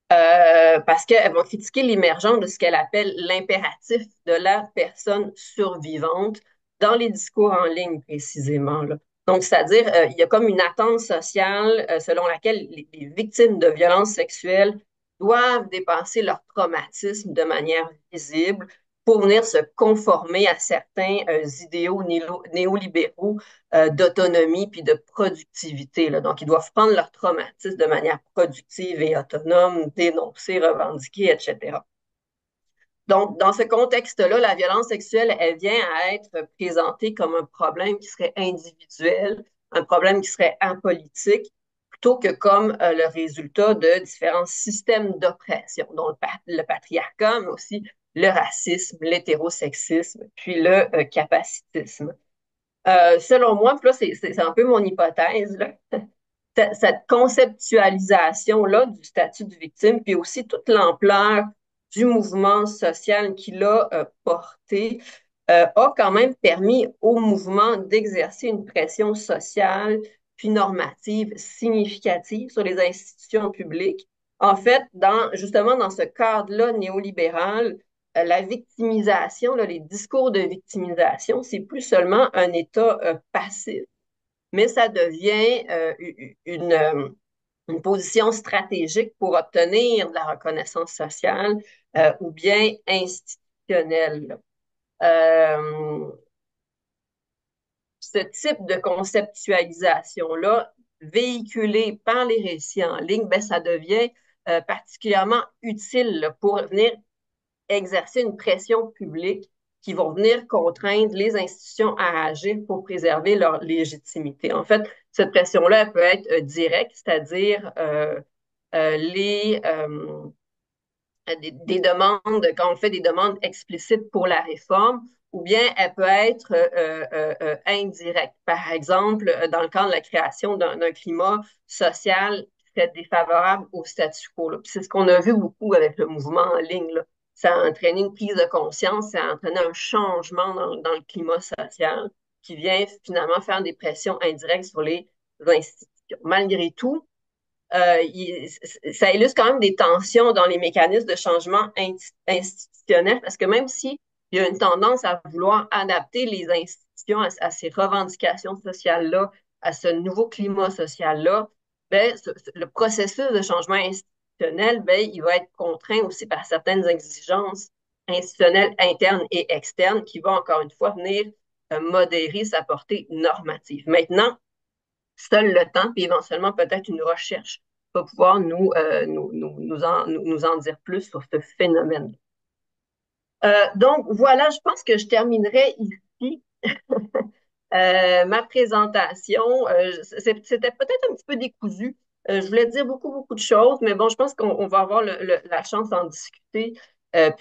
parce qu'elles vont critiquer l'émergence de ce qu'elle appelle l'impératif de la personne survivante dans les discours en ligne précisément. Là. Donc, c'est-à-dire, il y a comme une attente sociale selon laquelle les victimes de violences sexuelles doivent dépasser leur traumatisme de manière visible pour venir se conformer à certains idéaux néolibéraux d'autonomie puis de productivité, là. Donc, ils doivent prendre leur traumatisme de manière productive et autonome, dénoncer, revendiquer, etc. Donc, dans ce contexte-là, la violence sexuelle, elle vient à être présentée comme un problème qui serait individuel, un problème qui serait apolitique, plutôt que comme le résultat de différents systèmes d'oppression, dont le patriarcat, mais aussi le racisme, l'hétérosexisme, puis le capacitisme. Selon moi, puis là, c'est un peu mon hypothèse, là, cette conceptualisation-là du statut de victime, puis aussi toute l'ampleur du mouvement social qu'il a porté, a quand même permis au mouvement d'exercer une pression sociale puis normative significative sur les institutions publiques. En fait, justement dans ce cadre-là néolibéral, la victimisation, là, les discours de victimisation, c'est plus seulement un état passif, mais ça devient une position stratégique pour obtenir de la reconnaissance sociale ou bien institutionnelle. Euh, Ce type de conceptualisation-là, véhiculé par les récits en ligne, ben, ça devient particulièrement utile pour venir exercer une pression publique qui vont venir contraindre les institutions à agir pour préserver leur légitimité. En fait, cette pression-là, elle peut être directe, c'est-à-dire des demandes, quand on fait des demandes explicites pour la réforme, ou bien elle peut être indirecte. Par exemple, dans le cadre de la création d'un climat social qui serait défavorable au statu quo. C'est ce qu'on a vu beaucoup avec le mouvement en ligne, là. Ça a entraîné une prise de conscience, ça a entraîné un changement dans le climat social qui vient finalement faire des pressions indirectes sur les institutions. Malgré tout, ça illustre quand même des tensions dans les mécanismes de changement institutionnel, parce que même s'il y a une tendance à vouloir adapter les institutions à ces revendications sociales-là, à ce nouveau climat social-là, ben, le processus de changement institutionnel, ben, il va être contraint aussi par certaines exigences institutionnelles internes et externes qui vont encore une fois venir modérer sa portée normative. Maintenant, seul le temps, puis éventuellement peut-être une recherche va pouvoir nous en dire plus sur ce phénomène. Donc voilà, je pense que je terminerai ici ma présentation. C'était peut-être un petit peu décousu. Je voulais dire beaucoup, beaucoup de choses, mais bon, je pense qu'on va avoir la chance d'en discuter,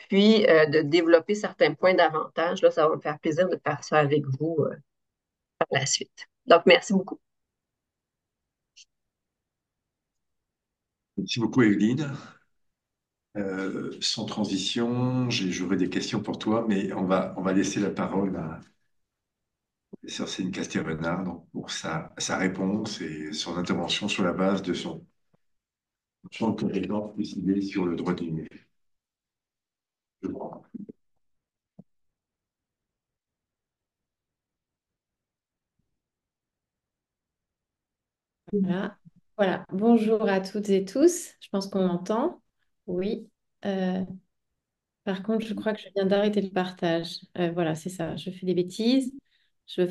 puis de développer certains points d'avantage. Là, ça va me faire plaisir de faire ça avec vous par la suite. Donc, merci beaucoup. Merci beaucoup, Evelyne. Sans transition, j'aurais des questions pour toi, mais on va laisser la parole à professeur Céline Castelrenard donc pour sa réponse et son intervention sur la base de son champ de compétences décidé sur le droit du numérique. Je crois. Voilà. Voilà. Bonjour à toutes et tous. Je pense qu'on m'entend. Oui. Euh, Par contre, je crois que je viens d'arrêter le partage. Voilà, c'est ça. Je fais des bêtises. Je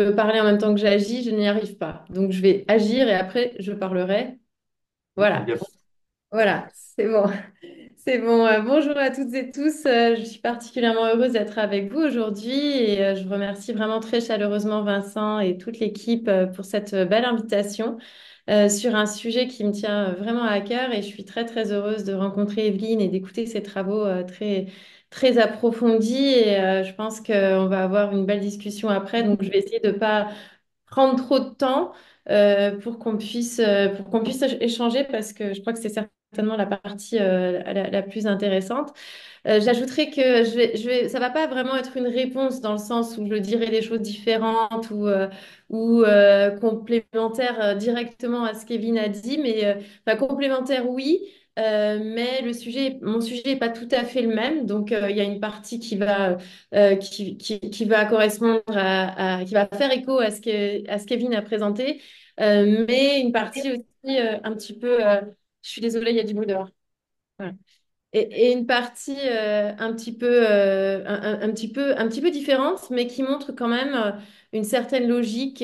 veux parler en même temps que j'agis. Je n'y arrive pas. Donc, je vais agir et après, je parlerai. Voilà. Voilà. C'est bon. C'est bon. Bonjour à toutes et tous. Je suis particulièrement heureuse d'être avec vous aujourd'hui et je remercie vraiment très chaleureusement Vincent et toute l'équipe pour cette belle invitation sur un sujet qui me tient vraiment à cœur et je suis très très heureuse de rencontrer Evelyne et d'écouter ses travaux très très approfondis et je pense qu'on va avoir une belle discussion après. Donc je vais essayer de ne pas prendre trop de temps pour qu'on puisse échanger parce que je crois que c'est certainement la partie la plus intéressante. J'ajouterais que ça va pas vraiment être une réponse dans le sens où je dirais des choses différentes ou complémentaires directement à ce qu'Evelyne a dit, mais enfin, complémentaire oui, mais mon sujet n'est pas tout à fait le même. Donc il y a une partie qui va correspondre qui va faire écho à ce qu'Evelyne a présenté, mais une partie aussi un petit peu. Je suis désolée, il y a du bruit dehors. Voilà. et une partie un petit peu différente, mais qui montre quand même une certaine logique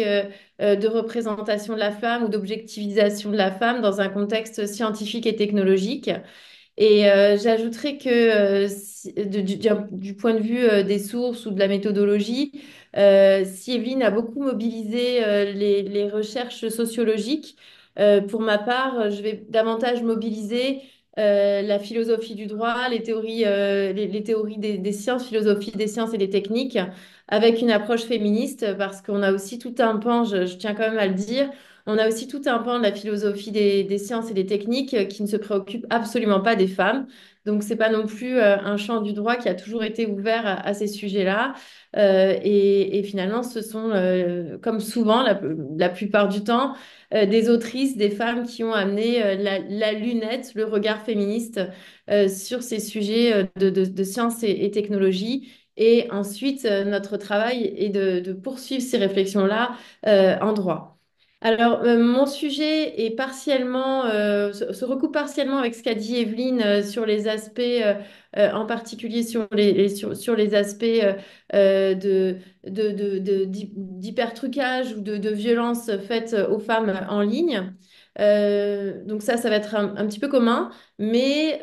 de représentation de la femme ou d'objectivisation de la femme dans un contexte scientifique et technologique. Et j'ajouterais que du point de vue des sources ou de la méthodologie, si Evelyne a beaucoup mobilisé les recherches sociologiques, pour ma part, je vais davantage mobiliser la philosophie du droit, les théories des sciences, philosophie des sciences et des techniques, avec une approche féministe, parce qu'on a aussi tout un pan, je tiens quand même à le dire, on a aussi tout un pan de la philosophie des sciences et des techniques qui ne se préoccupe absolument pas des femmes. Donc, c'est pas non plus un champ du droit qui a toujours été ouvert à ces sujets-là. Et finalement, ce sont, comme souvent, la plupart du temps, des autrices, des femmes qui ont amené la lunette, le regard féministe sur ces sujets de sciences et technologies. Et ensuite, notre travail est de poursuivre ces réflexions-là en droit. Alors, mon sujet est se recoupe partiellement avec ce qu'a dit Evelyne sur les aspects, en particulier sur les aspects d'hypertrucage ou de violence faites aux femmes en ligne. Donc ça va être un petit peu commun, mais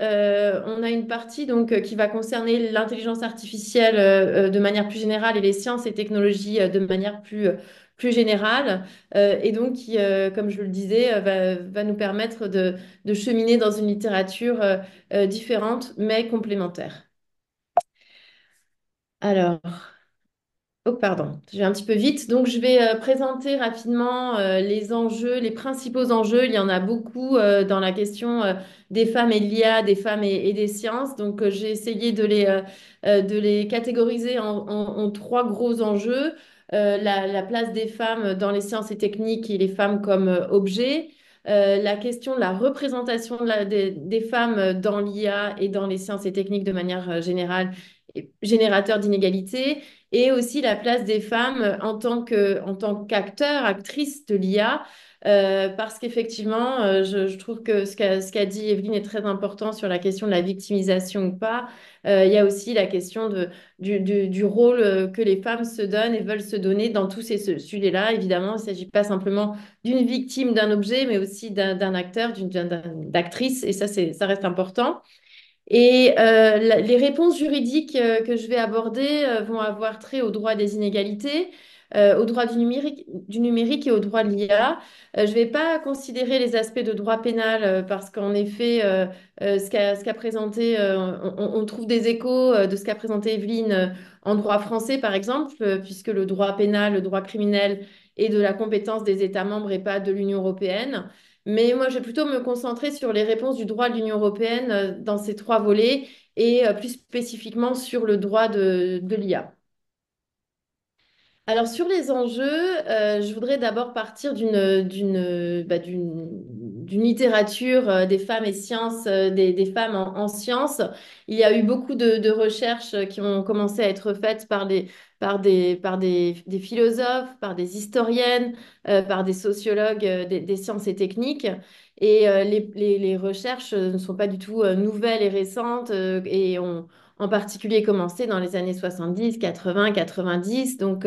on a une partie donc qui va concerner l'intelligence artificielle de manière plus générale et les sciences et technologies de manière plus générale. Et donc qui, comme je le disais, va nous permettre de cheminer dans une littérature différente mais complémentaire. Alors, oh, pardon, je vais un petit peu vite. Donc, je vais présenter rapidement les enjeux, les principaux enjeux. Il y en a beaucoup dans la question des femmes et de l'IA, des femmes et des sciences. Donc, j'ai essayé de les catégoriser en trois gros enjeux. La place des femmes dans les sciences et techniques et les femmes comme objets. La question de la représentation des femmes dans l'IA et dans les sciences et techniques de manière générale, et générateur d'inégalités et aussi la place des femmes en tant qu'acteurs, actrices de l'IA, parce qu'effectivement, je trouve que ce qu'a dit Evelyne est très important sur la question de la victimisation ou pas. Il y a aussi la question du rôle que les femmes se donnent et veulent se donner dans tous ces sujets-là. Évidemment, il ne s'agit pas simplement d'une victime d'un objet, mais aussi d'un acteur, d'actrice, et ça, ça reste important. Et les réponses juridiques que je vais aborder vont avoir trait au droit des inégalités, au droit du numérique et au droit de l'IA. Je ne vais pas considérer les aspects de droit pénal parce qu'en effet, ce qu'a présenté, on trouve des échos de ce qu'a présenté Evelyne en droit français, par exemple, puisque le droit pénal, le droit criminel est de la compétence des États membres et pas de l'Union européenne. Mais moi, je vais plutôt me concentrer sur les réponses du droit de l'Union européenne dans ces trois volets et plus spécifiquement sur le droit de l'IA. Alors sur les enjeux, je voudrais d'abord partir d'une littérature des femmes et sciences, des femmes en sciences. Il y a eu beaucoup de recherches qui ont commencé à être faites par des philosophes, par des historiennes, par des sociologues des sciences et techniques. Et les recherches ne sont pas du tout nouvelles et récentes et ont en particulier commencé dans les années 70, 80, 90. Donc,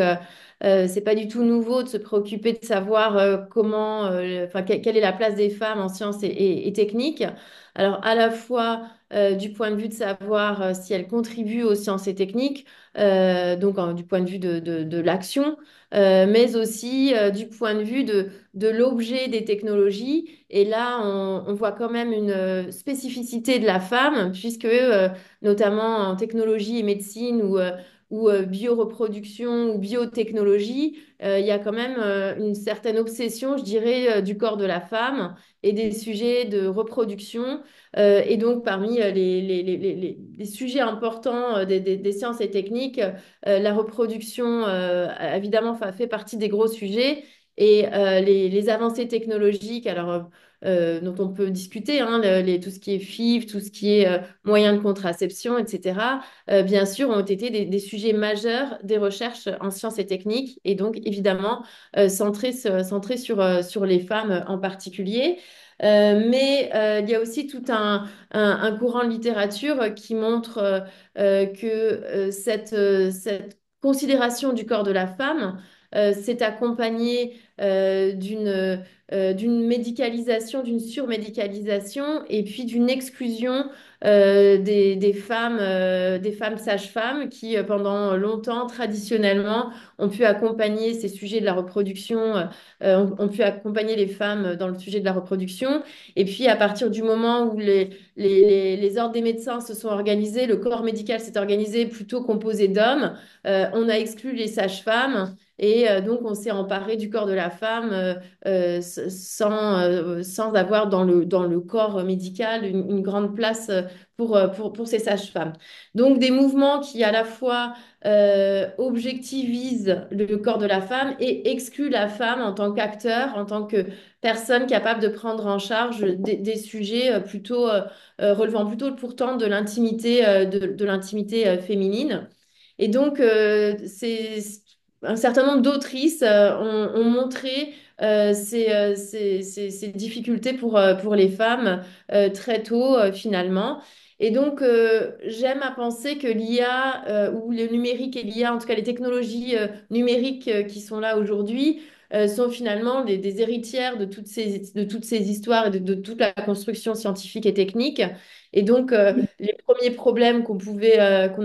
c'est pas du tout nouveau de se préoccuper de savoir quelle est la place des femmes en sciences et techniques. Alors, à la fois du point de vue de savoir si elles contribuent aux sciences et techniques, du point de vue de l'action, mais aussi du point de vue de l'objet des technologies. Et là, on voit quand même une spécificité de la femme, puisque notamment en technologie et médecine ou bioreproduction ou biotechnologie, il y a quand même une certaine obsession, je dirais, du corps de la femme et des sujets de reproduction. Et donc, parmi les sujets importants des sciences et techniques, la reproduction, évidemment, fait partie des gros sujets. Et les avancées technologiques, alors, dont on peut discuter, hein, tout ce qui est FIV, tout ce qui est moyens de contraception, etc., bien sûr, ont été des sujets majeurs des recherches en sciences et techniques, et donc évidemment centrés sur les femmes en particulier. Mais il y a aussi tout un courant de littérature qui montre que cette considération du corps de la femme s'est accompagnée d'une médicalisation, d'une surmédicalisation et puis d'une exclusion des femmes sages-femmes qui, pendant longtemps, traditionnellement, ont pu accompagner ces sujets de la reproduction, ont pu accompagner les femmes dans le sujet de la reproduction. Et puis, à partir du moment où les ordres des médecins se sont organisés, le corps médical s'est organisé plutôt composé d'hommes, on a exclu les sages-femmes. Et donc, on s'est emparé du corps de la femme sans avoir dans le corps médical une grande place pour ces sages-femmes. Donc, des mouvements qui à la fois objectivisent le corps de la femme et excluent la femme en tant qu'acteur, en tant que personne capable de prendre en charge des sujets relevant plutôt pourtant de l'intimité de l'intimité féminine. Et donc, un certain nombre d'autrices ont montré ces difficultés pour les femmes très tôt, finalement. Et donc, j'aime à penser que l'IA ou le numérique et l'IA, en tout cas les technologies numériques qui sont là aujourd'hui, sont finalement des héritières de toutes ces histoires et de toute la construction scientifique et technique. Et donc, les premiers problèmes qu'on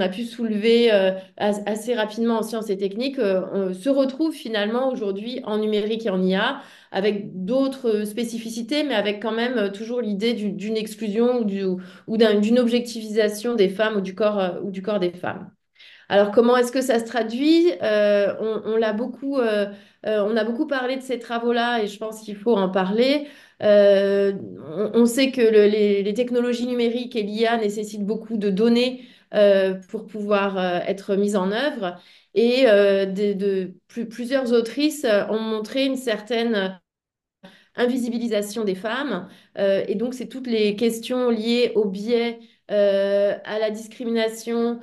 a pu soulever assez rapidement en sciences et techniques se retrouvent finalement aujourd'hui en numérique et en IA, avec d'autres spécificités, mais avec quand même toujours l'idée d'une exclusion d'une objectivisation des femmes ou du corps des femmes. Alors, comment est-ce que ça se traduit? On a beaucoup parlé de ces travaux-là et je pense qu'il faut en parler. On sait que les technologies numériques et l'IA nécessitent beaucoup de données pour pouvoir être mises en œuvre. Et plusieurs autrices ont montré une certaine invisibilisation des femmes. Et donc, c'est toutes les questions liées au biais, à la discrimination,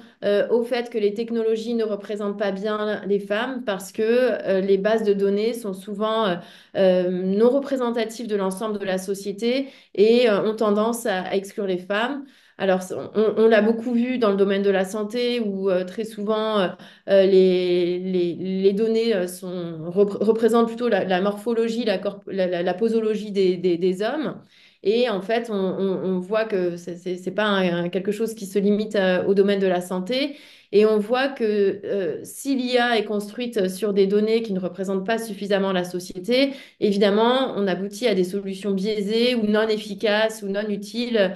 au fait que les technologies ne représentent pas bien les femmes parce que les bases de données sont souvent non représentatives de l'ensemble de la société et ont tendance à exclure les femmes. Alors, on l'a beaucoup vu dans le domaine de la santé où très souvent les données représentent plutôt la morphologie, la posologie des hommes. Et en fait, on voit que c'est pas quelque chose qui se limite au domaine de la santé. Et on voit que si l'IA est construite sur des données qui ne représentent pas suffisamment la société, évidemment, on aboutit à des solutions biaisées ou non efficaces ou non utiles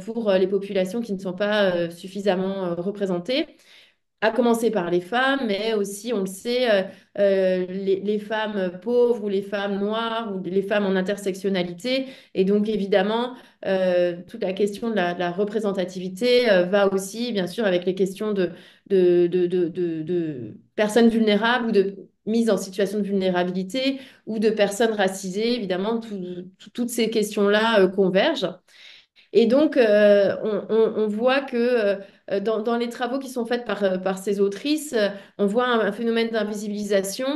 pour les populations qui ne sont pas suffisamment représentées, à commencer par les femmes, mais aussi, on le sait, les femmes pauvres ou les femmes noires ou les femmes en intersectionnalité. Et donc, évidemment, toute la question de la représentativité va aussi, bien sûr, avec les questions de personnes vulnérables ou de mise en situation de vulnérabilité ou de personnes racisées. Évidemment, toutes ces questions-là convergent. Et donc, on voit que dans les travaux qui sont faits par ces autrices, on voit un phénomène d'invisibilisation.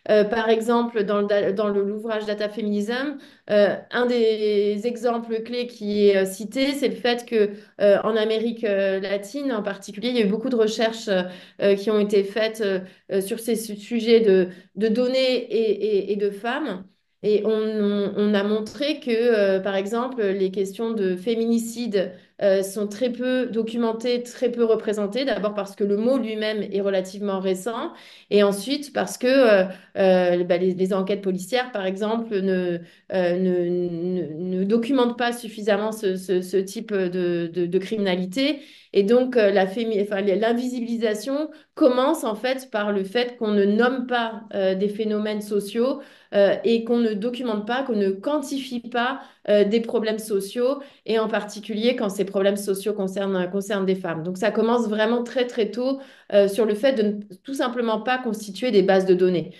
Par exemple, dans l'ouvrage Data Feminism, un des exemples clés qui est cité, c'est le fait que en Amérique latine en particulier, il y a eu beaucoup de recherches qui ont été faites sur ces sujets de données et de femmes. Et on a montré que, par exemple, les questions de féminicide sont très peu documentées, très peu représentées. D'abord parce que le mot lui-même est relativement récent, et ensuite parce que les enquêtes policières, par exemple, ne documentent pas suffisamment ce type de criminalité. Et donc, l'invisibilisation commence en fait par le fait qu'on ne nomme pas des phénomènes sociaux et qu'on ne documente pas, qu'on ne quantifie pas des problèmes sociaux, et en particulier quand ces problèmes sociaux concernent des femmes. Donc ça commence vraiment très très tôt sur le fait de ne tout simplement pas constituer des bases de données.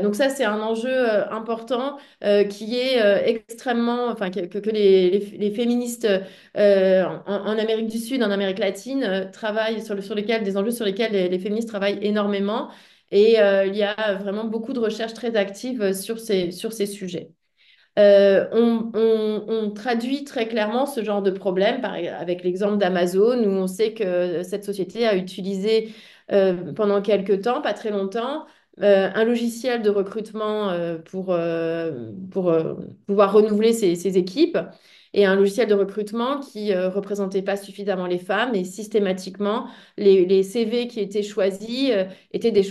Donc ça, c'est un enjeu important qui est extrêmement, enfin que les féministes en Amérique du Sud, en Amérique latine, travaillent sur lesquels, des enjeux sur lesquels les féministes travaillent énormément. Et il y a vraiment beaucoup de recherches très actives sur ces sujets. On traduit très clairement ce genre de problème avec l'exemple d'Amazon, où on sait que cette société a utilisé pendant quelques temps, pas très longtemps, un logiciel de recrutement pour pouvoir renouveler ses équipes et un logiciel de recrutement qui représentait pas suffisamment les femmes et systématiquement les CV qui étaient choisis étaient des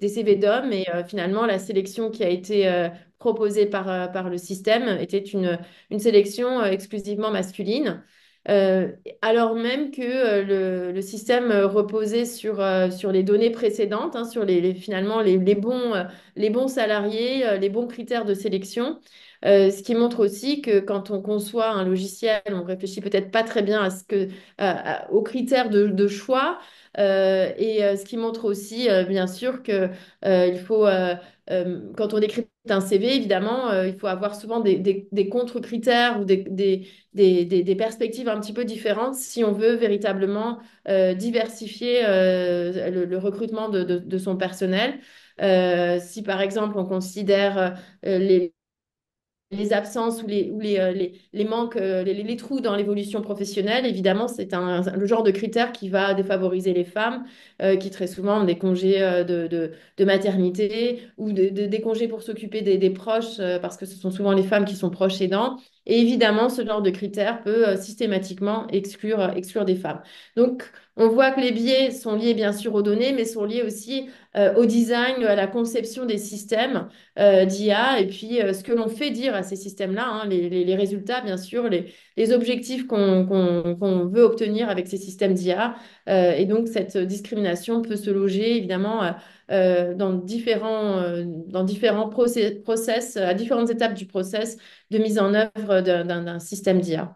CV d'hommes et finalement la sélection qui a été proposée par le système était une sélection exclusivement masculine. Euh, Alors même que le système reposait sur les données précédentes, hein, sur finalement les bons salariés, les bons critères de sélection. Ce qui montre aussi que quand on conçoit un logiciel, on réfléchit peut-être pas très bien aux critères de choix. Ce qui montre aussi, bien sûr, que il faut, quand on écrit un CV, évidemment, il faut avoir souvent des contre-critères ou des perspectives un petit peu différentes si on veut véritablement diversifier le recrutement de son personnel. Si par exemple on considère les absences ou les manques, les trous dans l'évolution professionnelle, évidemment, c'est le genre de critère qui va défavoriser les femmes qui très souvent ont des congés de maternité ou des congés pour s'occuper des proches parce que ce sont souvent les femmes qui sont proches aidants. Et évidemment, ce genre de critère peut systématiquement exclure des femmes. Donc, on voit que les biais sont liés bien sûr aux données, mais sont liés aussi au design, à la conception des systèmes d'IA et puis ce que l'on fait dire à ces systèmes-là, hein, les résultats, bien sûr, les objectifs qu'on veut obtenir avec ces systèmes d'IA. Et donc, cette discrimination peut se loger, évidemment, dans différents process, à différentes étapes du process de mise en œuvre d'un système d'IA.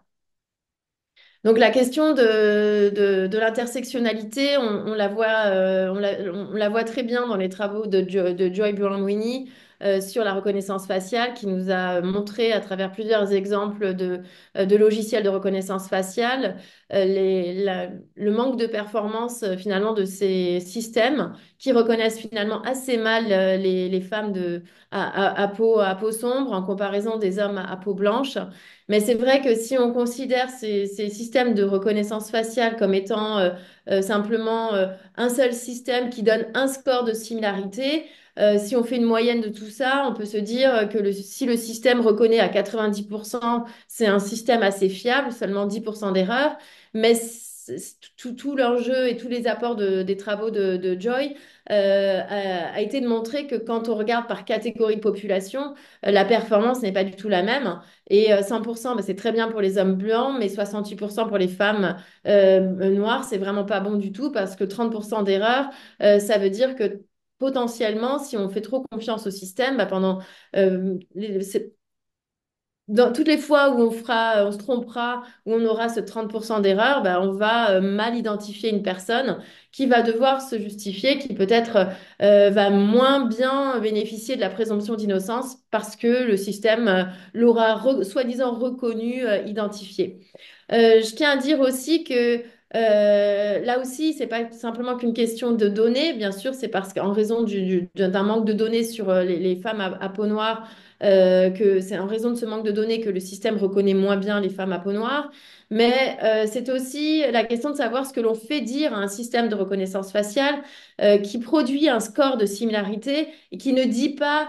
Donc la question de l'intersectionnalité, on la voit, on la voit très bien dans les travaux de Joy Buolamwini sur la reconnaissance faciale, qui nous a montré à travers plusieurs exemples de logiciels de reconnaissance faciale le manque de performance finalement de ces systèmes qui reconnaissent finalement assez mal les femmes à peau sombre en comparaison des hommes à peau blanche. Mais c'est vrai que si on considère ces systèmes de reconnaissance faciale comme étant simplement un seul système qui donne un score de similarité, si on fait une moyenne de tout ça, on peut se dire que si le système reconnaît à 90%, c'est un système assez fiable, seulement 10% d'erreurs. Mais tout l'enjeu et tous les apports des travaux de Joy a été de montrer que quand on regarde par catégorie de population, la performance n'est pas du tout la même. Et 100%, bah, c'est très bien pour les hommes blancs, mais 68% pour les femmes noires, c'est vraiment pas bon du tout parce que 30% d'erreurs, ça veut dire que potentiellement, si on fait trop confiance au système, bah, pendant dans toutes les fois où on se trompera, où on aura ce 30% d'erreur, bah, on va mal identifier une personne qui va devoir se justifier, qui peut-être va moins bien bénéficier de la présomption d'innocence parce que le système l'aura soi-disant reconnu, identifié. Je tiens à dire aussi que là aussi, c'est pas simplement qu'une question de données. Bien sûr, c'est parce qu'en raison d'un manque de données sur les femmes à peau noire, que c'est en raison de ce manque de données que le système reconnaît moins bien les femmes à peau noire. Mais c'est aussi la question de savoir ce que l'on fait dire à un système de reconnaissance faciale qui produit un score de similarité et qui ne dit pas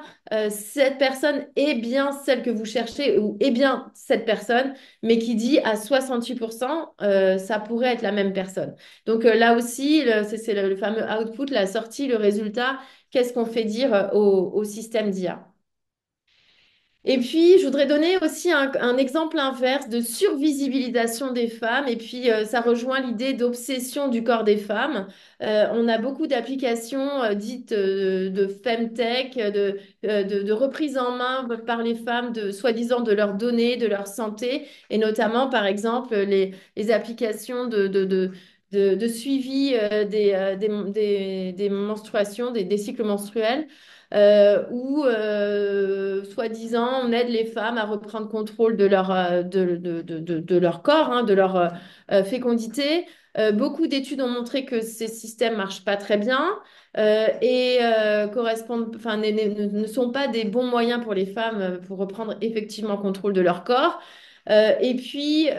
cette personne est bien celle que vous cherchez ou est bien cette personne, mais qui dit à 68%, ça pourrait être la même personne. Donc là aussi, c'est le fameux output, la sortie, le résultat, qu'est-ce qu'on fait dire au système d'IA. Et puis, je voudrais donner aussi un exemple inverse de survisibilisation des femmes. Et puis, ça rejoint l'idée d'obsession du corps des femmes. On a beaucoup d'applications dites de femtech, de reprise en main par les femmes, soi-disant de leurs données, de leur santé, et notamment, par exemple, les applications de suivi des menstruations, des cycles menstruels où, soi-disant, on aide les femmes à reprendre contrôle de leur corps, hein, de leur fécondité. Beaucoup d'études ont montré que ces systèmes marchent pas très bien et correspondent, enfin, ne sont pas des bons moyens pour les femmes pour reprendre effectivement contrôle de leur corps. Et puis,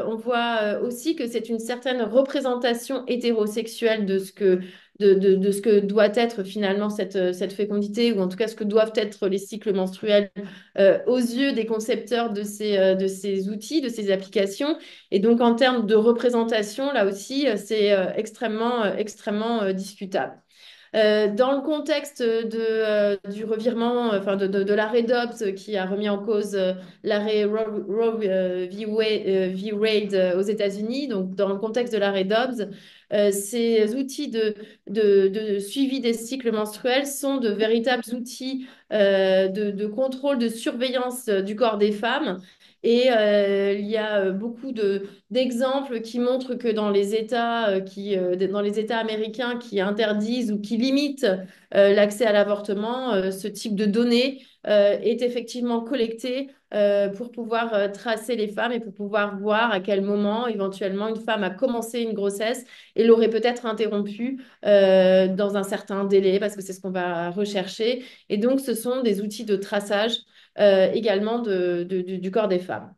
on voit aussi que c'est une certaine représentation hétérosexuelle de ce que doit être finalement cette fécondité, ou en tout cas ce que doivent être les cycles menstruels aux yeux des concepteurs de ces outils, de ces applications. Et donc, en termes de représentation, là aussi, c'est extrêmement discutable. Dans le contexte du revirement, enfin de l'arrêt Dobbs qui a remis en cause l'arrêt Roe v. Wade aux États-Unis, donc dans le contexte de l'arrêt Dobbs, ces outils de suivi des cycles menstruels sont de véritables outils de contrôle, de surveillance du corps des femmes. Et il y a beaucoup d'exemples qui montrent que dans les États, dans les États américains qui interdisent ou qui limitent l'accès à l'avortement, ce type de données est effectivement collecté pour pouvoir tracer les femmes et pour pouvoir voir à quel moment éventuellement une femme a commencé une grossesse et l'aurait peut-être interrompue dans un certain délai, parce que c'est ce qu'on va rechercher. Et donc, ce sont des outils de traçage également du corps des femmes.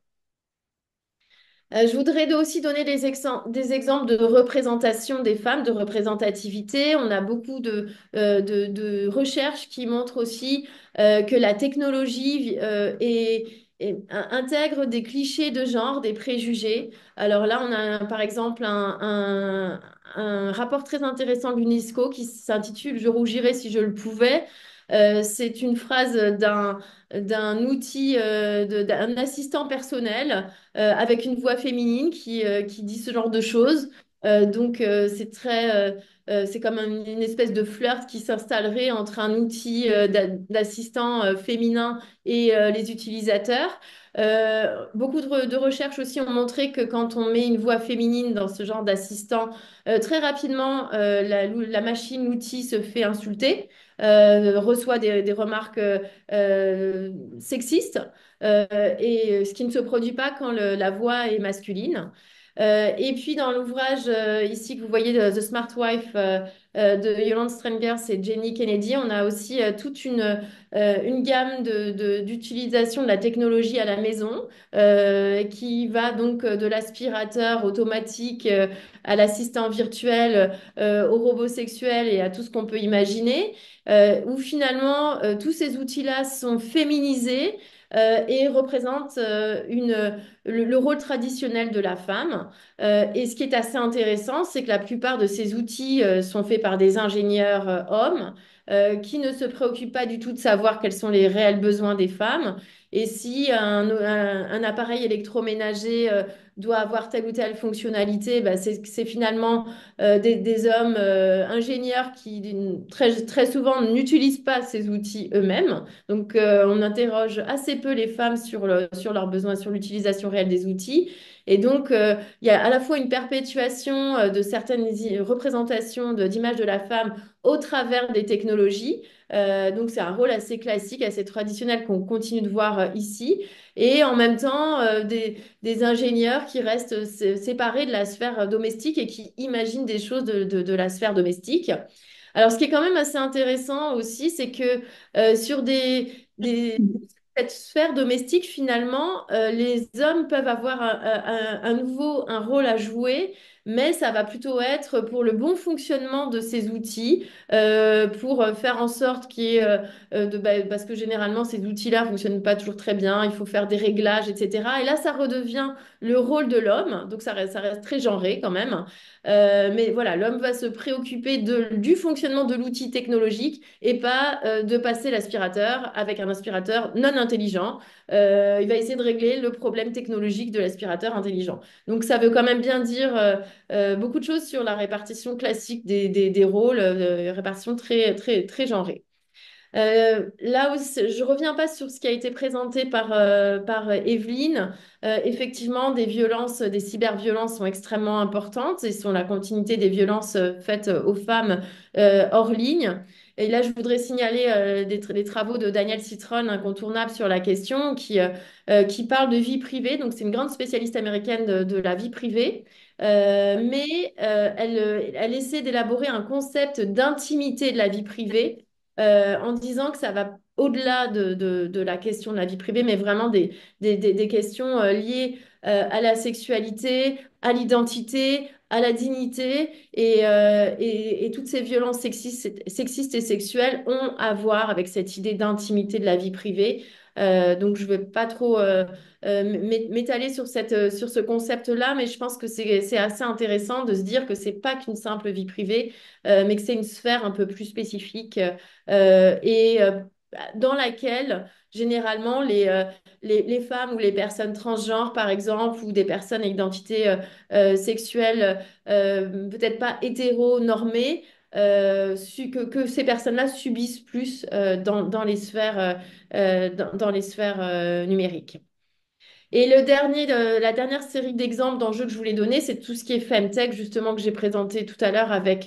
Je voudrais aussi donner des exemples de représentation des femmes, de représentativité. On a beaucoup de recherches qui montrent aussi que la technologie intègre des clichés de genre, des préjugés. Alors là, on a par exemple un rapport très intéressant de l'UNESCO qui s'intitule Je rougirais si je le pouvais. C'est une phrase d'un outil, d'un assistant personnel avec une voix féminine qui dit ce genre de choses. C'est comme une espèce de flirt qui s'installerait entre un outil d'assistant féminin et les utilisateurs. Beaucoup de recherches aussi ont montré que quand on met une voix féminine dans ce genre d'assistant, très rapidement, la machine, l'outil se fait insulter, reçoit des remarques sexistes. Et ce qui ne se produit pas quand la voix est masculine. Et puis dans l'ouvrage ici que vous voyez, The Smart Wife de Yolande Strangers et Jenny Kennedy, on a aussi toute une gamme d'utilisation de la technologie à la maison qui va donc de l'aspirateur automatique à l'assistant virtuel, au robot sexuel et à tout ce qu'on peut imaginer, où finalement tous ces outils-là sont féminisés et représente le rôle traditionnel de la femme. Et ce qui est assez intéressant, c'est que la plupart de ces outils sont faits par des ingénieurs hommes qui ne se préoccupent pas du tout de savoir quels sont les réels besoins des femmes. Et si un appareil électroménager doit avoir telle ou telle fonctionnalité, bah, c'est finalement des hommes ingénieurs qui très souvent n'utilisent pas ces outils eux-mêmes. Donc, on interroge assez peu les femmes sur leurs besoins, sur l'utilisation réelle des outils. Et donc, il y a à la fois une perpétuation de certaines représentations d'images de la femme au travers des technologies. Donc, c'est un rôle assez classique, assez traditionnel qu'on continue de voir ici. Et en même temps, des ingénieurs qui restent séparés de la sphère domestique et qui imaginent des choses de la sphère domestique. Alors, ce qui est quand même assez intéressant aussi, c'est que sur cette sphère domestique, finalement, les hommes peuvent avoir un rôle à jouer, mais ça va plutôt être pour le bon fonctionnement de ces outils, pour faire en sorte qu'il y ait, parce que généralement, ces outils-là ne fonctionnent pas toujours très bien, il faut faire des réglages, etc. Et là, ça redevient le rôle de l'homme, donc ça reste très genré quand même. Mais voilà, l'homme va se préoccuper du fonctionnement de l'outil technologique et pas de passer l'aspirateur avec un aspirateur non intelligent. Il va essayer de régler le problème technologique de l'aspirateur intelligent. Donc ça veut quand même bien dire beaucoup de choses sur la répartition classique des rôles, répartition très genrée. Là aussi, je reviens pas sur ce qui a été présenté par Evelyne. Effectivement, des violences, des cyberviolences sont extrêmement importantes et sont la continuité des violences faites aux femmes hors ligne. Et là, je voudrais signaler les travaux de Daniel Citron, incontournable sur la question, qui parle de vie privée. Donc, c'est une grande spécialiste américaine de la vie privée. Elle essaie d'élaborer un concept d'intimité de la vie privée en disant que ça va au-delà de la question de la vie privée, mais vraiment des questions liées à la sexualité, à l'identité, à la dignité et toutes ces violences sexistes et sexuelles ont à voir avec cette idée d'intimité de la vie privée. Donc, je ne vais pas trop m'étaler sur ce concept-là, mais je pense que c'est assez intéressant de se dire que c'est pas qu'une simple vie privée, mais que c'est une sphère un peu plus spécifique et dans laquelle généralement les femmes ou les personnes transgenres, par exemple, ou des personnes à identité sexuelle peut-être pas hétéronormées, que ces personnes-là subissent plus dans les sphères, dans les sphères numériques. Et la dernière série d'exemples d'enjeux que je voulais donner, c'est tout ce qui est Femtech, justement, que j'ai présenté tout à l'heure avec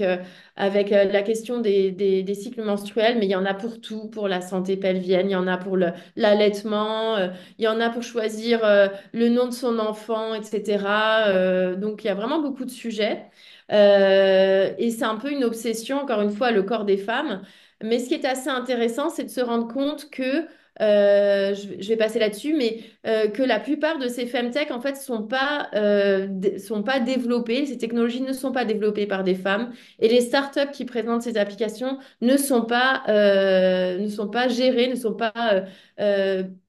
la question des cycles menstruels, mais il y en a pour tout, pour la santé pelvienne, il y en a pour l'allaitement, il y en a pour choisir le nom de son enfant, etc. Donc, il y a vraiment beaucoup de sujets. Et c'est un peu une obsession, encore une fois, le corps des femmes. Mais ce qui est assez intéressant, c'est de se rendre compte que je vais passer là-dessus, mais que la plupart de ces femtech, en fait, sont pas développées, ces technologies ne sont pas développées par des femmes, et les startups qui présentent ces applications ne sont pas gérées, ne sont pas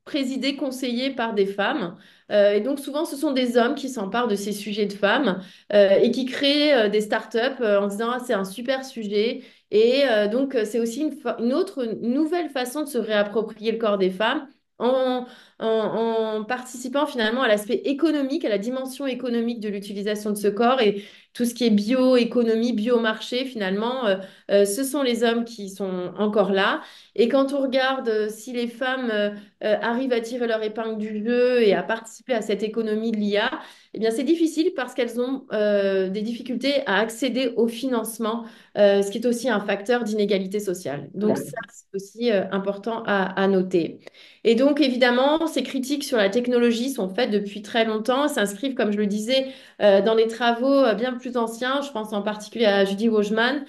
présidées, conseillées par des femmes. Et donc, souvent, ce sont des hommes qui s'emparent de ces sujets de femmes et qui créent des startups en disant, ah, c'est un super sujet. Et donc, c'est aussi une autre, une nouvelle façon de se réapproprier le corps des femmes en, en participant finalement à l'aspect économique, à la dimension économique de l'utilisation de ce corps et tout ce qui est bioéconomie, biomarché, finalement, ce sont les hommes qui sont encore là. Et quand on regarde si les femmes arrivent à tirer leur épingle du jeu et à participer à cette économie de l'IA, eh bien, c'est difficile parce qu'elles ont des difficultés à accéder au financement ce qui est aussi un facteur d'inégalité sociale. Donc ça, c'est aussi important à noter. Et donc, évidemment, ces critiques sur la technologie sont faites depuis très longtemps, s'inscrivent, comme je le disais, dans les travaux bien plus anciens. Je pense en particulier à Judy Wojman,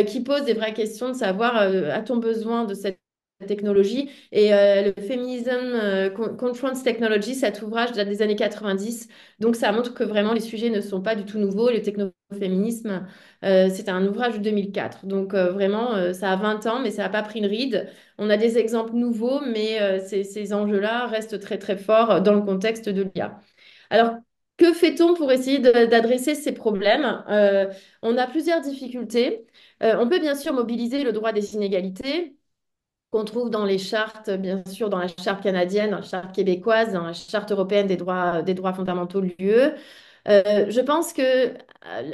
qui pose des vraies questions de savoir, a-t-on besoin de cette technologie? Et le Feminism Confronts Technology, cet ouvrage date des années 90. Donc, ça montre que vraiment, les sujets ne sont pas du tout nouveaux. Le technoféminisme c'est un ouvrage de 2004. Donc vraiment, ça a 20 ans, mais ça n'a pas pris une ride. On a des exemples nouveaux, mais ces enjeux-là restent très très forts dans le contexte de l'IA. Alors, que fait-on pour essayer d'adresser ces problèmes? On a plusieurs difficultés. On peut bien sûr mobiliser le droit des inégalités qu'on trouve dans les chartes, bien sûr, dans la charte canadienne, dans la charte québécoise, dans la charte européenne des droits fondamentaux de l'UE. Je pense que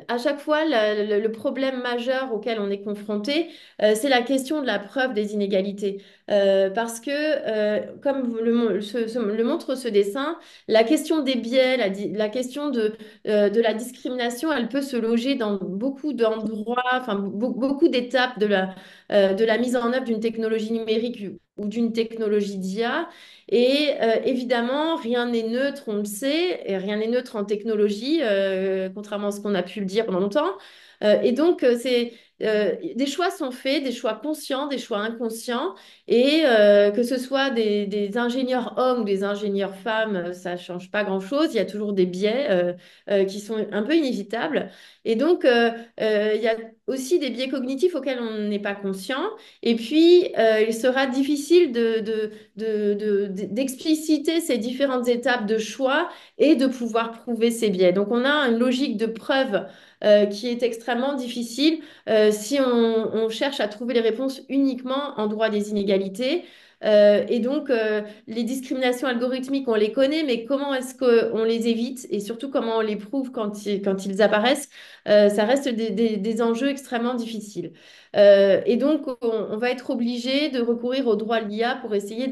à chaque fois, le problème majeur auquel on est confronté, c'est la question de la preuve des inégalités. Parce que, comme le montre ce dessin, la question des biais, la question de la discrimination, elle peut se loger dans beaucoup d'endroits, enfin beaucoup d'étapes de la mise en œuvre d'une technologie numérique ou d'une technologie d'IA. Et évidemment, rien n'est neutre, on le sait, et rien n'est neutre en technologie, contrairement à ce qu'on a pu le dire pendant longtemps. Et donc, des choix sont faits, des choix conscients, des choix inconscients, et que ce soit des ingénieurs hommes ou des ingénieurs femmes, ça ne change pas grand-chose. Il y a toujours des biais qui sont un peu inévitables. Et donc, il y a aussi des biais cognitifs auxquels on n'est pas conscient. Et puis, il sera difficile d'expliciter ces différentes étapes de choix et de pouvoir prouver ces biais. Donc, on a une logique de preuve qui est extrêmement difficile si on cherche à trouver les réponses uniquement en droit des inégalités. Et donc, les discriminations algorithmiques, on les connaît, mais comment est-ce qu'on les évite et surtout comment on les prouve quand ils apparaissent, ça reste des enjeux extrêmement difficiles. Et donc, on va être obligé de recourir au droit de l'IA pour essayer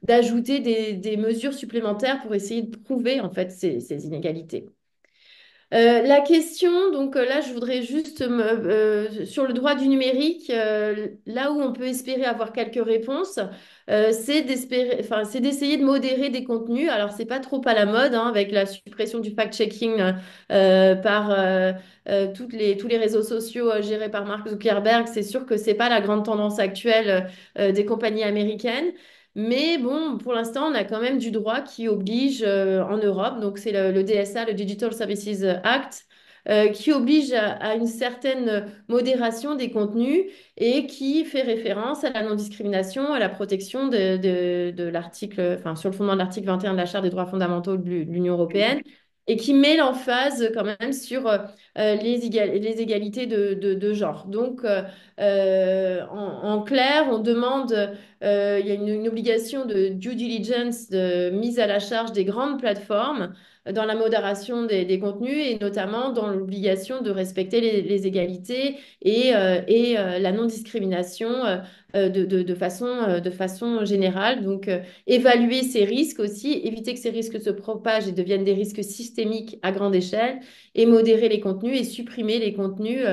d'ajouter des mesures supplémentaires pour essayer de prouver en fait ces inégalités. La question, donc là, je voudrais juste sur le droit du numérique, là où on peut espérer avoir quelques réponses, c'est d'essayer de modérer des contenus. Alors, c'est pas trop à la mode, hein, avec la suppression du fact-checking par tous les réseaux sociaux gérés par Mark Zuckerberg. C'est sûr que c'est pas la grande tendance actuelle des compagnies américaines. Mais bon, pour l'instant, on a quand même du droit qui oblige en Europe, donc c'est le DSA, le Digital Services Act, qui oblige à une certaine modération des contenus et qui fait référence à la non-discrimination, à la protection de l'article, enfin, sur le fondement de l'article 21 de la Charte des droits fondamentaux de l'Union européenne. Et qui met l'emphase quand même sur les égalités de genre. Donc, en clair, on demande il y a une obligation de due diligence de mise à la charge des grandes plateformes dans la modération des contenus et notamment dans l'obligation de respecter les égalités et la non-discrimination de façon générale. Donc, évaluer ces risques aussi, éviter que ces risques se propagent et deviennent des risques systémiques à grande échelle et modérer les contenus et supprimer les contenus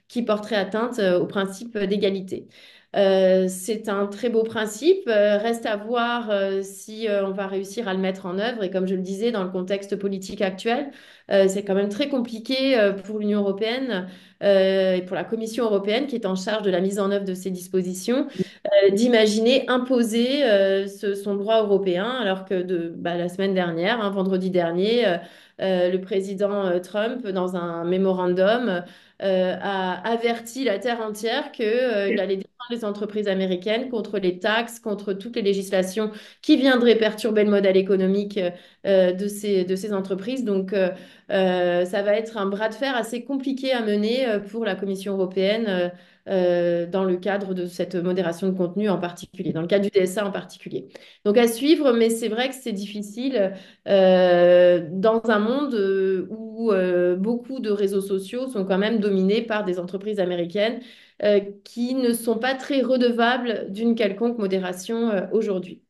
qui porteraient atteinte au principe d'égalité. C'est un très beau principe. Reste à voir si on va réussir à le mettre en œuvre. Et comme je le disais, dans le contexte politique actuel, c'est quand même très compliqué pour l'Union européenne et pour la Commission européenne qui est en charge de la mise en œuvre de ces dispositions, d'imaginer imposer son droit européen, alors que la semaine dernière, hein, vendredi dernier, le président Trump, dans un mémorandum, a averti la terre entière qu'il allait défendre les entreprises américaines contre les taxes, contre toutes les législations qui viendraient perturber le modèle économique de ces entreprises. Donc, ça va être un bras de fer assez compliqué à mener pour la Commission européenne dans le cadre de cette modération de contenu en particulier, dans le cadre du DSA en particulier. Donc, à suivre, mais c'est vrai que c'est difficile dans un monde où beaucoup de réseaux sociaux sont quand même dominés par des entreprises américaines qui ne sont pas très redevables d'une quelconque modération aujourd'hui.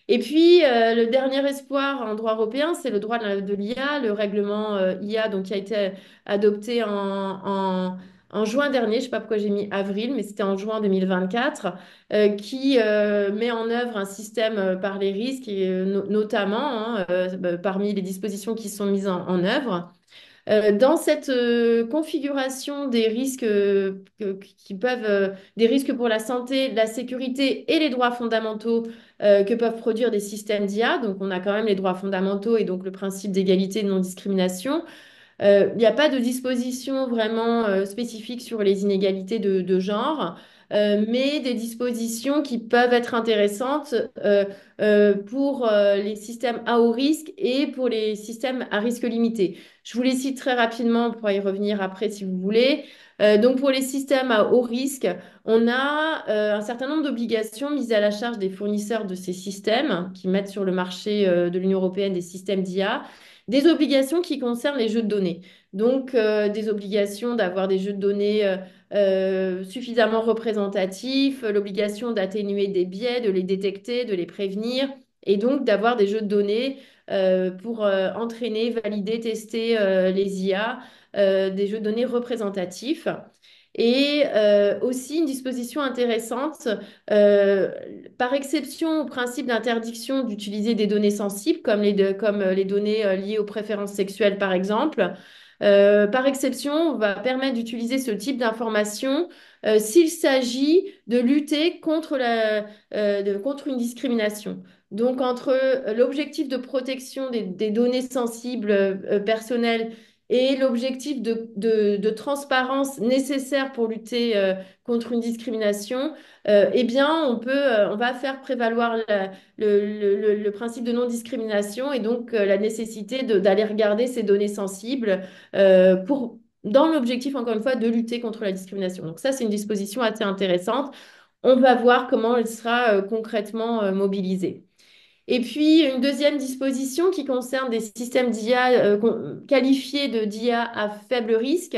Et puis, le dernier espoir en droit européen, c'est le droit de l'IA, le règlement IA donc, qui a été adopté en juin dernier. Je ne sais pas pourquoi j'ai mis avril, mais c'était en juin 2024, qui met en œuvre un système par les risques, et, notamment parmi les dispositions qui sont mises en œuvre. Dans cette configuration des risques des risques pour la santé, la sécurité et les droits fondamentaux que peuvent produire des systèmes d'IA, donc on a quand même les droits fondamentaux et donc le principe d'égalité et de non-discrimination. Il n'y a pas de disposition vraiment spécifique sur les inégalités de genre, mais des dispositions qui peuvent être intéressantes pour les systèmes à haut risque et pour les systèmes à risque limité. Je vous les cite très rapidement pour y revenir après si vous voulez. Donc pour les systèmes à haut risque, on a un certain nombre d'obligations mises à la charge des fournisseurs de ces systèmes qui mettent sur le marché de l'Union européenne des systèmes d'IA, des obligations qui concernent les jeux de données. Donc des obligations d'avoir des jeux de données suffisamment représentatifs, l'obligation d'atténuer des biais, de les détecter, de les prévenir, et donc d'avoir des jeux de données pour entraîner, valider, tester les IA, des jeux de données représentatifs. Et aussi une disposition intéressante, euh, par exception au principe d'interdiction d'utiliser des données sensibles, comme les données liées aux préférences sexuelles, par exemple. Par exception, on va permettre d'utiliser ce type d'information s'il s'agit de lutter contre une discrimination. Donc, entre l'objectif de protection des données sensibles personnelles et l'objectif de transparence nécessaire pour lutter contre une discrimination, eh bien, on va faire prévaloir le principe de non-discrimination et donc la nécessité d'aller regarder ces données sensibles dans l'objectif, encore une fois, de lutter contre la discrimination. Donc ça, c'est une disposition assez intéressante. On va voir comment elle sera concrètement mobilisée. Et puis, une deuxième disposition qui concerne des systèmes d'IA qualifiés d'IA à faible risque,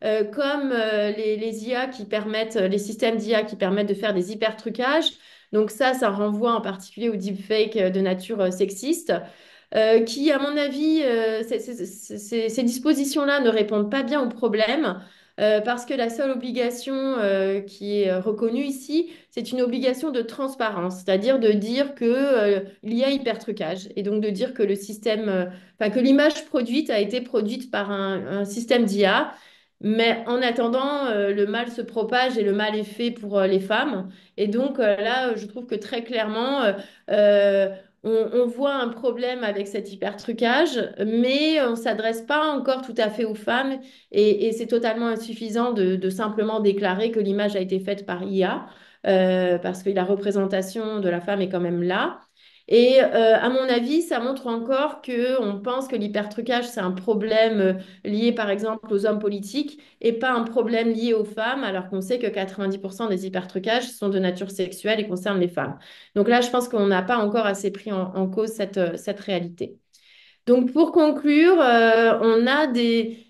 comme les IA qui permettent, les systèmes d'IA qui permettent de faire des hypertrucages. Donc ça renvoie en particulier au deepfake de nature sexiste. qui, à mon avis, ces dispositions-là ne répondent pas bien au problème. Parce que la seule obligation qui est reconnue ici, c'est une obligation de transparence, c'est-à-dire de dire que, il y a hypertrucage et donc de dire que le système, enfin que l'image produite a été produite par un système d'IA. Mais en attendant, le mal se propage et le mal est fait pour les femmes. Et donc là, je trouve que très clairement, euh, on voit un problème avec cet hypertrucage, mais on ne s'adresse pas encore tout à fait aux femmes et c'est totalement insuffisant de simplement déclarer que l'image a été faite par IA, parce que la représentation de la femme est quand même là. Et à mon avis, ça montre encore que on pense que l'hypertrucage, c'est un problème lié par exemple aux hommes politiques et pas un problème lié aux femmes, alors qu'on sait que 90% des hypertrucages sont de nature sexuelle et concernent les femmes. Donc là, je pense qu'on n'a pas encore assez pris en cause cette réalité. Donc pour conclure, on a des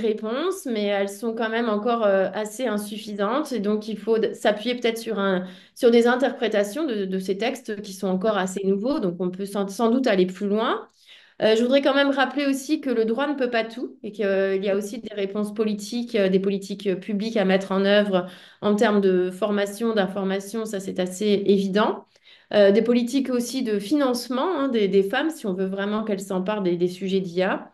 réponses, mais elles sont quand même encore assez insuffisantes. Et donc il faut s'appuyer peut-être sur des interprétations de ces textes qui sont encore assez nouveaux. Donc on peut sans doute aller plus loin. Je voudrais quand même rappeler aussi que le droit ne peut pas tout et qu'il y a aussi des réponses politiques, des politiques publiques à mettre en œuvre en termes de formation, d'information, ça c'est assez évident. Des politiques aussi de financement hein, des femmes, si on veut vraiment qu'elles s'emparent des sujets d'IA.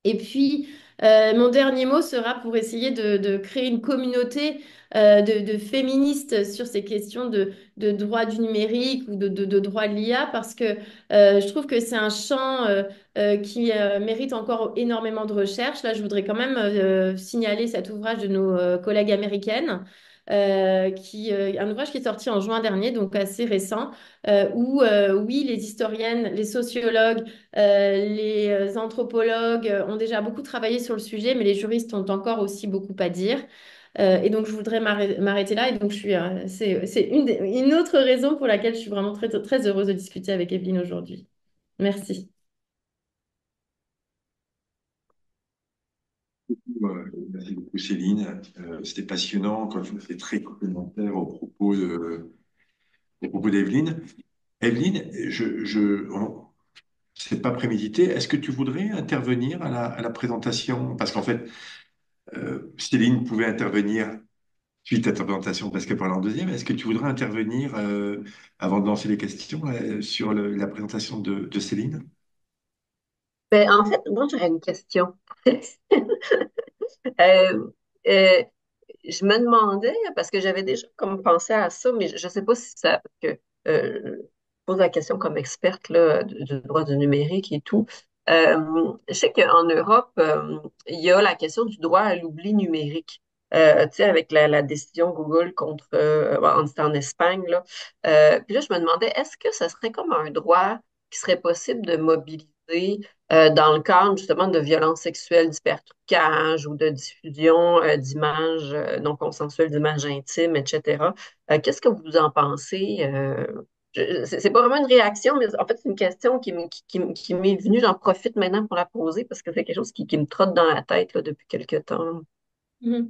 Et puis, mon dernier mot sera pour essayer de créer une communauté de féministes sur ces questions de droit du numérique ou de droit de l'IA, parce que je trouve que c'est un champ qui mérite encore énormément de recherche. Là, je voudrais quand même signaler cet ouvrage de nos collègues américaines. Un ouvrage qui est sorti en juin dernier, donc assez récent, où oui, les historiennes, les sociologues, les anthropologues ont déjà beaucoup travaillé sur le sujet, mais les juristes ont encore aussi beaucoup à dire. Et donc, je voudrais m'arrêter là. Et donc, c'est une autre raison pour laquelle je suis vraiment très, très heureuse de discuter avec Evelyne aujourd'hui. Merci. Merci beaucoup, Céline. C'était passionnant. Encore une fois, c'est très complémentaire aux propos d'Evelyne. Evelyne, c'est pas prémédité. Est-ce que tu voudrais intervenir à la présentation? Parce qu'en fait, Céline pouvait intervenir suite à ta présentation parce qu'elle parlait en deuxième. Est-ce que tu voudrais intervenir avant de lancer les questions sur la présentation de Céline? Ben, en fait, moi, j'aurais une question. Euh, euh, je me demandais, parce que j'avais déjà comme pensé à ça, mais je ne sais pas si ça, parce que je pose la question comme experte là, du droit du numérique et tout. Je sais qu'en Europe, il y a la question du droit à l'oubli numérique. Tu sais, avec la décision Google contre, c'était en Espagne, là. Puis là, je me demandais, est-ce que ça serait comme un droit qui serait possible de mobiliser dans le cadre justement de violences sexuelles, d'hypertrucage ou de diffusion d'images non consensuelles, d'images intimes, etc. Qu'est-ce que vous en pensez? C'est pas vraiment une réaction, mais en fait, c'est une question qui m'est venue. J'en profite maintenant pour la poser parce que c'est quelque chose qui me trotte dans la tête là, depuis quelque temps. Mhm.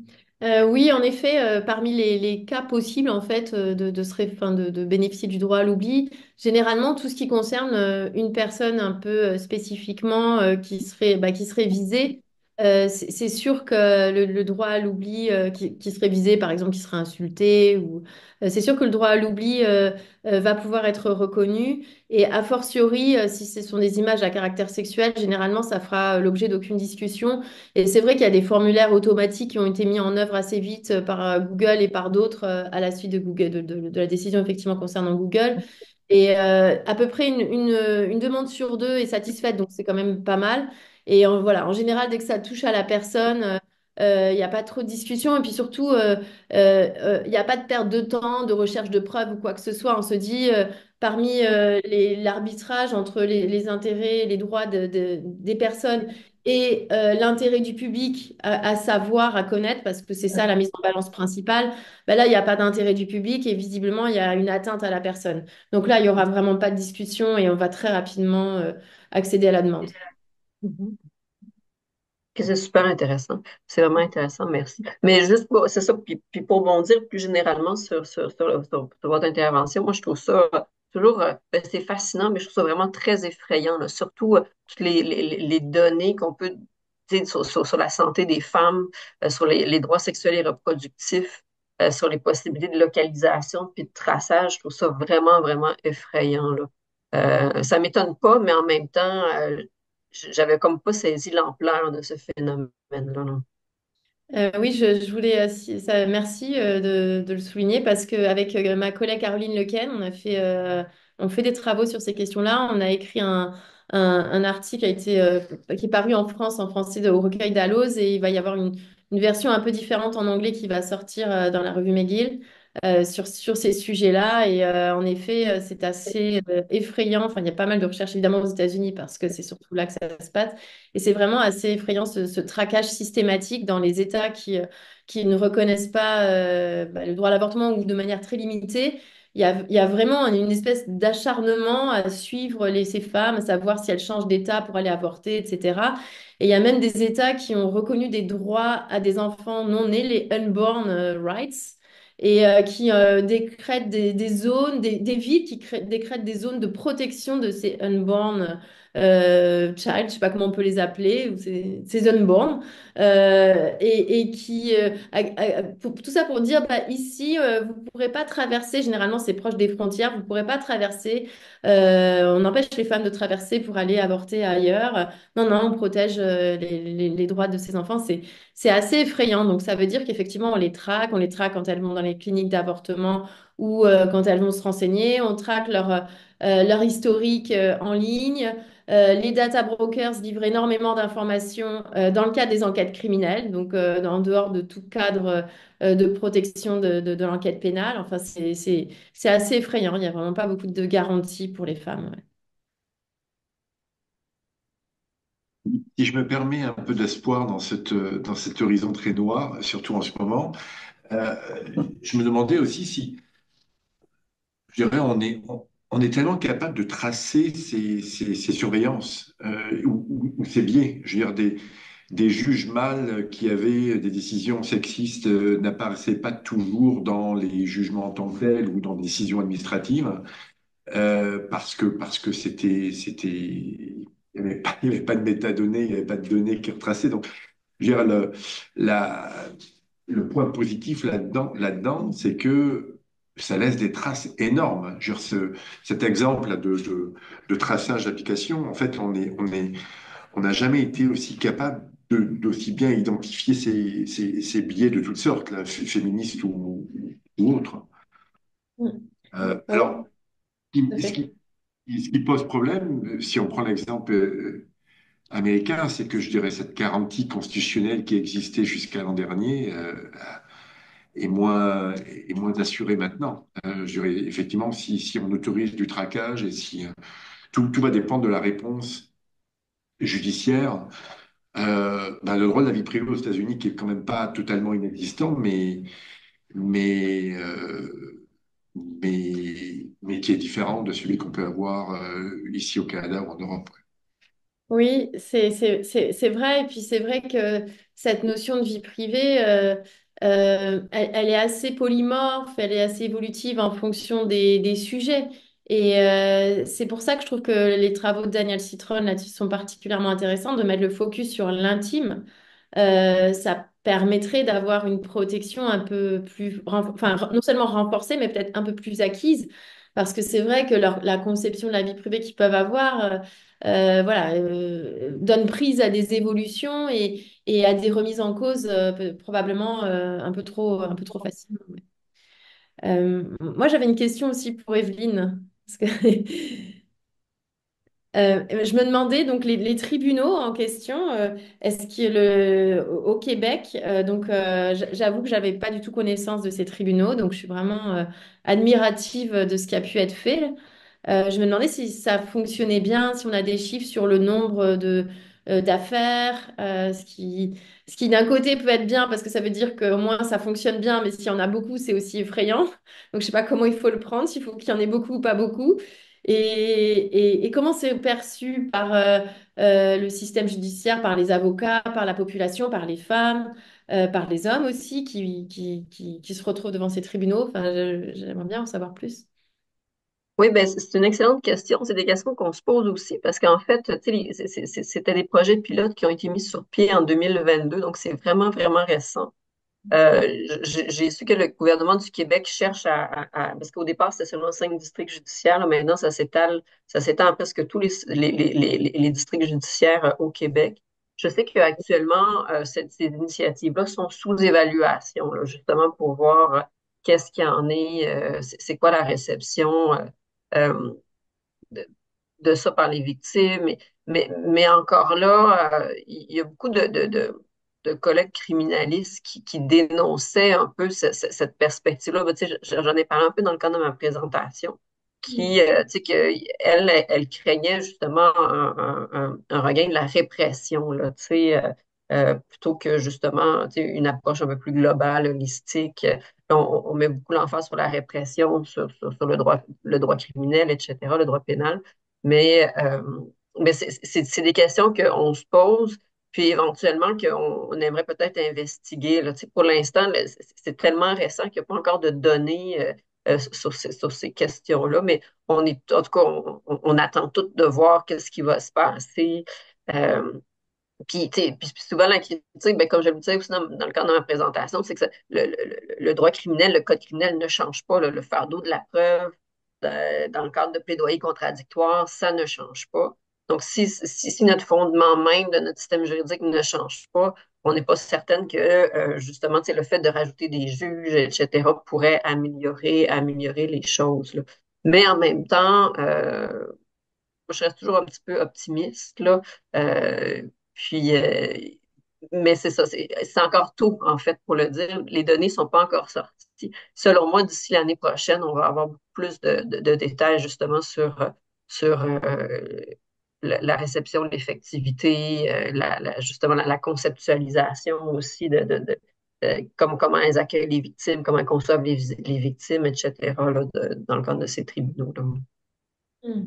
Oui, en effet, parmi les cas possibles en fait enfin, de bénéficier du droit à l'oubli, généralement tout ce qui concerne une personne un peu spécifiquement qui serait visée, c'est sûr que le droit à l'oubli qui serait visé, par exemple, qui serait insulté, ou c'est sûr que le droit à l'oubli va pouvoir être reconnu. Et a fortiori, si ce sont des images à caractère sexuel, généralement ça fera l'objet d'aucune discussion. Et c'est vrai qu'il y a des formulaires automatiques qui ont été mis en œuvre assez vite par Google et par d'autres à la suite de Google, de la décision effectivement concernant Google. Et à peu près une demande sur deux est satisfaite, donc c'est quand même pas mal. Et voilà, en général, dès que ça touche à la personne, il n'y a pas trop de discussion. Et puis surtout, il n'y a pas de perte de temps, de recherche de preuves ou quoi que ce soit. On se dit, parmi l'arbitrage entre les intérêts et les droits des personnes et l'intérêt du public à savoir, à connaître, parce que c'est ça la mise en balance principale, ben là, il n'y a pas d'intérêt du public et visiblement, il y a une atteinte à la personne. Donc là, il n'y aura vraiment pas de discussion et on va très rapidement accéder à la demande. Mhm. Que c'est super intéressant. C'est vraiment intéressant, merci. Mais juste pour, c'est ça, puis pour bondir plus généralement sur votre intervention, moi je trouve ça toujours, ben, c'est fascinant, mais je trouve ça vraiment très effrayant, là. Surtout toutes les données qu'on peut, tu sais, sur la santé des femmes, sur les droits sexuels et reproductifs, sur les possibilités de localisation puis de traçage. Je trouve ça vraiment, vraiment effrayant, là. Ça m'étonne pas, mais en même temps, j'avais comme pas saisi l'ampleur de ce phénomène-là, là. Oui, je voulais, merci de le souligner parce qu'avec ma collègue Caroline Lequen, on fait des travaux sur ces questions-là. On a écrit un article qui est paru en France, en français, au recueil d'Alloz, et il va y avoir une version un peu différente en anglais qui va sortir dans la revue McGill sur ces sujets-là. Et en effet, c'est assez effrayant. Enfin, il y a pas mal de recherches évidemment aux États-Unis parce que c'est surtout là que ça se passe. Et c'est vraiment assez effrayant ce traquage systématique dans les États qui ne reconnaissent pas le droit à l'avortement ou de manière très limitée. Il y a vraiment une espèce d'acharnement à suivre ces femmes, à savoir si elles changent d'État pour aller avorter, etc. Et il y a même des États qui ont reconnu des droits à des enfants non nés, les unborn rights, et qui décrètent des zones, des villes qui décrètent des zones de protection de ces unborn child, je sais pas comment on peut les appeler, ou ces unborn, et qui, tout ça pour dire, bah, ici, vous ne pourrez pas traverser, généralement c'est proche des frontières, vous ne pourrez pas traverser, on empêche les femmes de traverser pour aller avorter ailleurs. Non, non, on protège les droits de ces enfants, c'est assez effrayant, donc ça veut dire qu'effectivement on les traque quand elles vont dans les cliniques d'avortement ou quand elles vont se renseigner, on traque leur historique en ligne. Les data brokers livrent énormément d'informations dans le cadre des enquêtes criminelles, donc en dehors de tout cadre de protection de l'enquête pénale. Enfin, c'est assez effrayant. Il n'y a vraiment pas beaucoup de garanties pour les femmes. Ouais. Si je me permets un peu d'espoir dans cet horizon très noir, surtout en ce moment, euh, je me demandais aussi si, je dirais, on est tellement capable de tracer ces surveillances ou ces biais. Je veux dire, des juges mâles qui avaient des décisions sexistes n'apparaissaient pas toujours dans les jugements en tant que tels ou dans des décisions administratives parce que il y avait pas de métadonnées, il n'y avait pas de données qui retraçaient. Donc, je veux dire, la, le point positif là-dedans, c'est que ça laisse des traces énormes. Je veux dire, cet exemple de traçage d'application, en fait, on n'a jamais été aussi capable d'aussi bien identifier ces biais de toutes sortes, là, féministes ou autres. Mm. Oui, Alors, tout à ce fait. ce qui pose problème, si on prend l'exemple américain, c'est que je dirais cette garantie constitutionnelle qui existait jusqu'à l'an dernier est moins assurée maintenant. Je dirais effectivement si on autorise du traquage et si tout va dépendre de la réponse judiciaire. Ben, le droit de la vie privée aux États-Unis qui est quand même pas totalement inexistant, mais, euh, mais qui est différent de celui qu'on peut avoir ici au Canada ou en Europe. Oui, c'est vrai. Et puis c'est vrai que cette notion de vie privée, elle est assez polymorphe, elle est assez évolutive en fonction des sujets. Et c'est pour ça que je trouve que les travaux de Daniel Citron là-dessus sont particulièrement intéressants, de mettre le focus sur l'intime. Ça permettrait d'avoir une protection un peu plus, enfin, non seulement renforcée, mais peut-être un peu plus acquise. Parce que c'est vrai que la conception de la vie privée qu'ils peuvent avoir, voilà, donne prise à des évolutions et à des remises en cause probablement un peu trop faciles. Ouais. Moi, j'avais une question aussi pour Evelyne. Parce que je me demandais, donc, les tribunaux en question, est-ce que au Québec, donc, j'avoue que j'avais pas du tout connaissance de ces tribunaux, donc je suis vraiment admirative de ce qui a pu être fait. Je me demandais si ça fonctionnait bien, si on a des chiffres sur le nombre d'affaires, ce qui d'un côté peut être bien parce que ça veut dire qu'au moins ça fonctionne bien, mais s'il y en a beaucoup, c'est aussi effrayant. Donc je sais pas comment il faut le prendre, s'il faut qu'il y en ait beaucoup ou pas beaucoup. Et comment c'est perçu par le système judiciaire, par les avocats, par la population, par les femmes, par les hommes aussi qui se retrouvent devant ces tribunaux. Enfin, j'aimerais bien en savoir plus. Oui, ben, c'est une excellente question. C'est des questions qu'on se pose aussi parce qu'en fait, tu sais, c'était des projets pilotes qui ont été mis sur pied en 2022, donc c'est vraiment, vraiment récent. J'ai su que le gouvernement du Québec cherche parce qu'au départ, c'était seulement 5 districts judiciaires, là, maintenant, ça s'étend à presque tous les districts judiciaires au Québec. Je sais qu'actuellement, ces initiatives-là sont sous évaluation, là, justement pour voir qu'est-ce qu'il y en est, c'est quoi la réception. Euh, de, de ça par les victimes. Mais encore là, il y a beaucoup de collègues criminalistes qui dénonçaient un peu cette perspective-là. Ben, tu sais, j'en ai parlé un peu dans le cadre de ma présentation, tu sais, elle craignait justement un regain de la répression, là, tu sais, plutôt que justement, tu sais, une approche un peu plus globale, holistique. On met beaucoup l'emphase sur la répression, sur le droit criminel, etc., le droit pénal. Mais, euh, mais c'est des questions qu'on se pose, puis éventuellement qu'on aimerait peut-être investiguer. Là. Tu sais, pour l'instant, là, c'est tellement récent qu'il n'y a pas encore de données sur ces questions-là, mais en tout cas, on attend tout de voir qu'est-ce qui va se passer. Euh, puis, tu sais, puis souvent, la critique, ben, comme je le disais aussi dans le cadre de ma présentation, c'est que le droit criminel, le code criminel ne change pas. Là, le fardeau de la preuve dans le cadre de plaidoyer contradictoire, ça ne change pas. Donc, si notre fondement même de notre système juridique ne change pas, on n'est pas certaine que, justement, tu sais, le fait de rajouter des juges, etc., pourrait améliorer les choses. Là. Mais en même temps, je reste toujours un petit peu optimiste, là. Euh, puis, mais c'est ça, c'est encore tôt, en fait, pour le dire. Les données sont pas encore sorties. Selon moi, d'ici l'année prochaine, on va avoir beaucoup plus de détails, justement, sur la réception de l'effectivité, justement, la conceptualisation aussi comment elles accueillent les victimes, comment elles conçoivent les victimes, etc., là, dans le cadre de ces tribunaux-là. Hmm.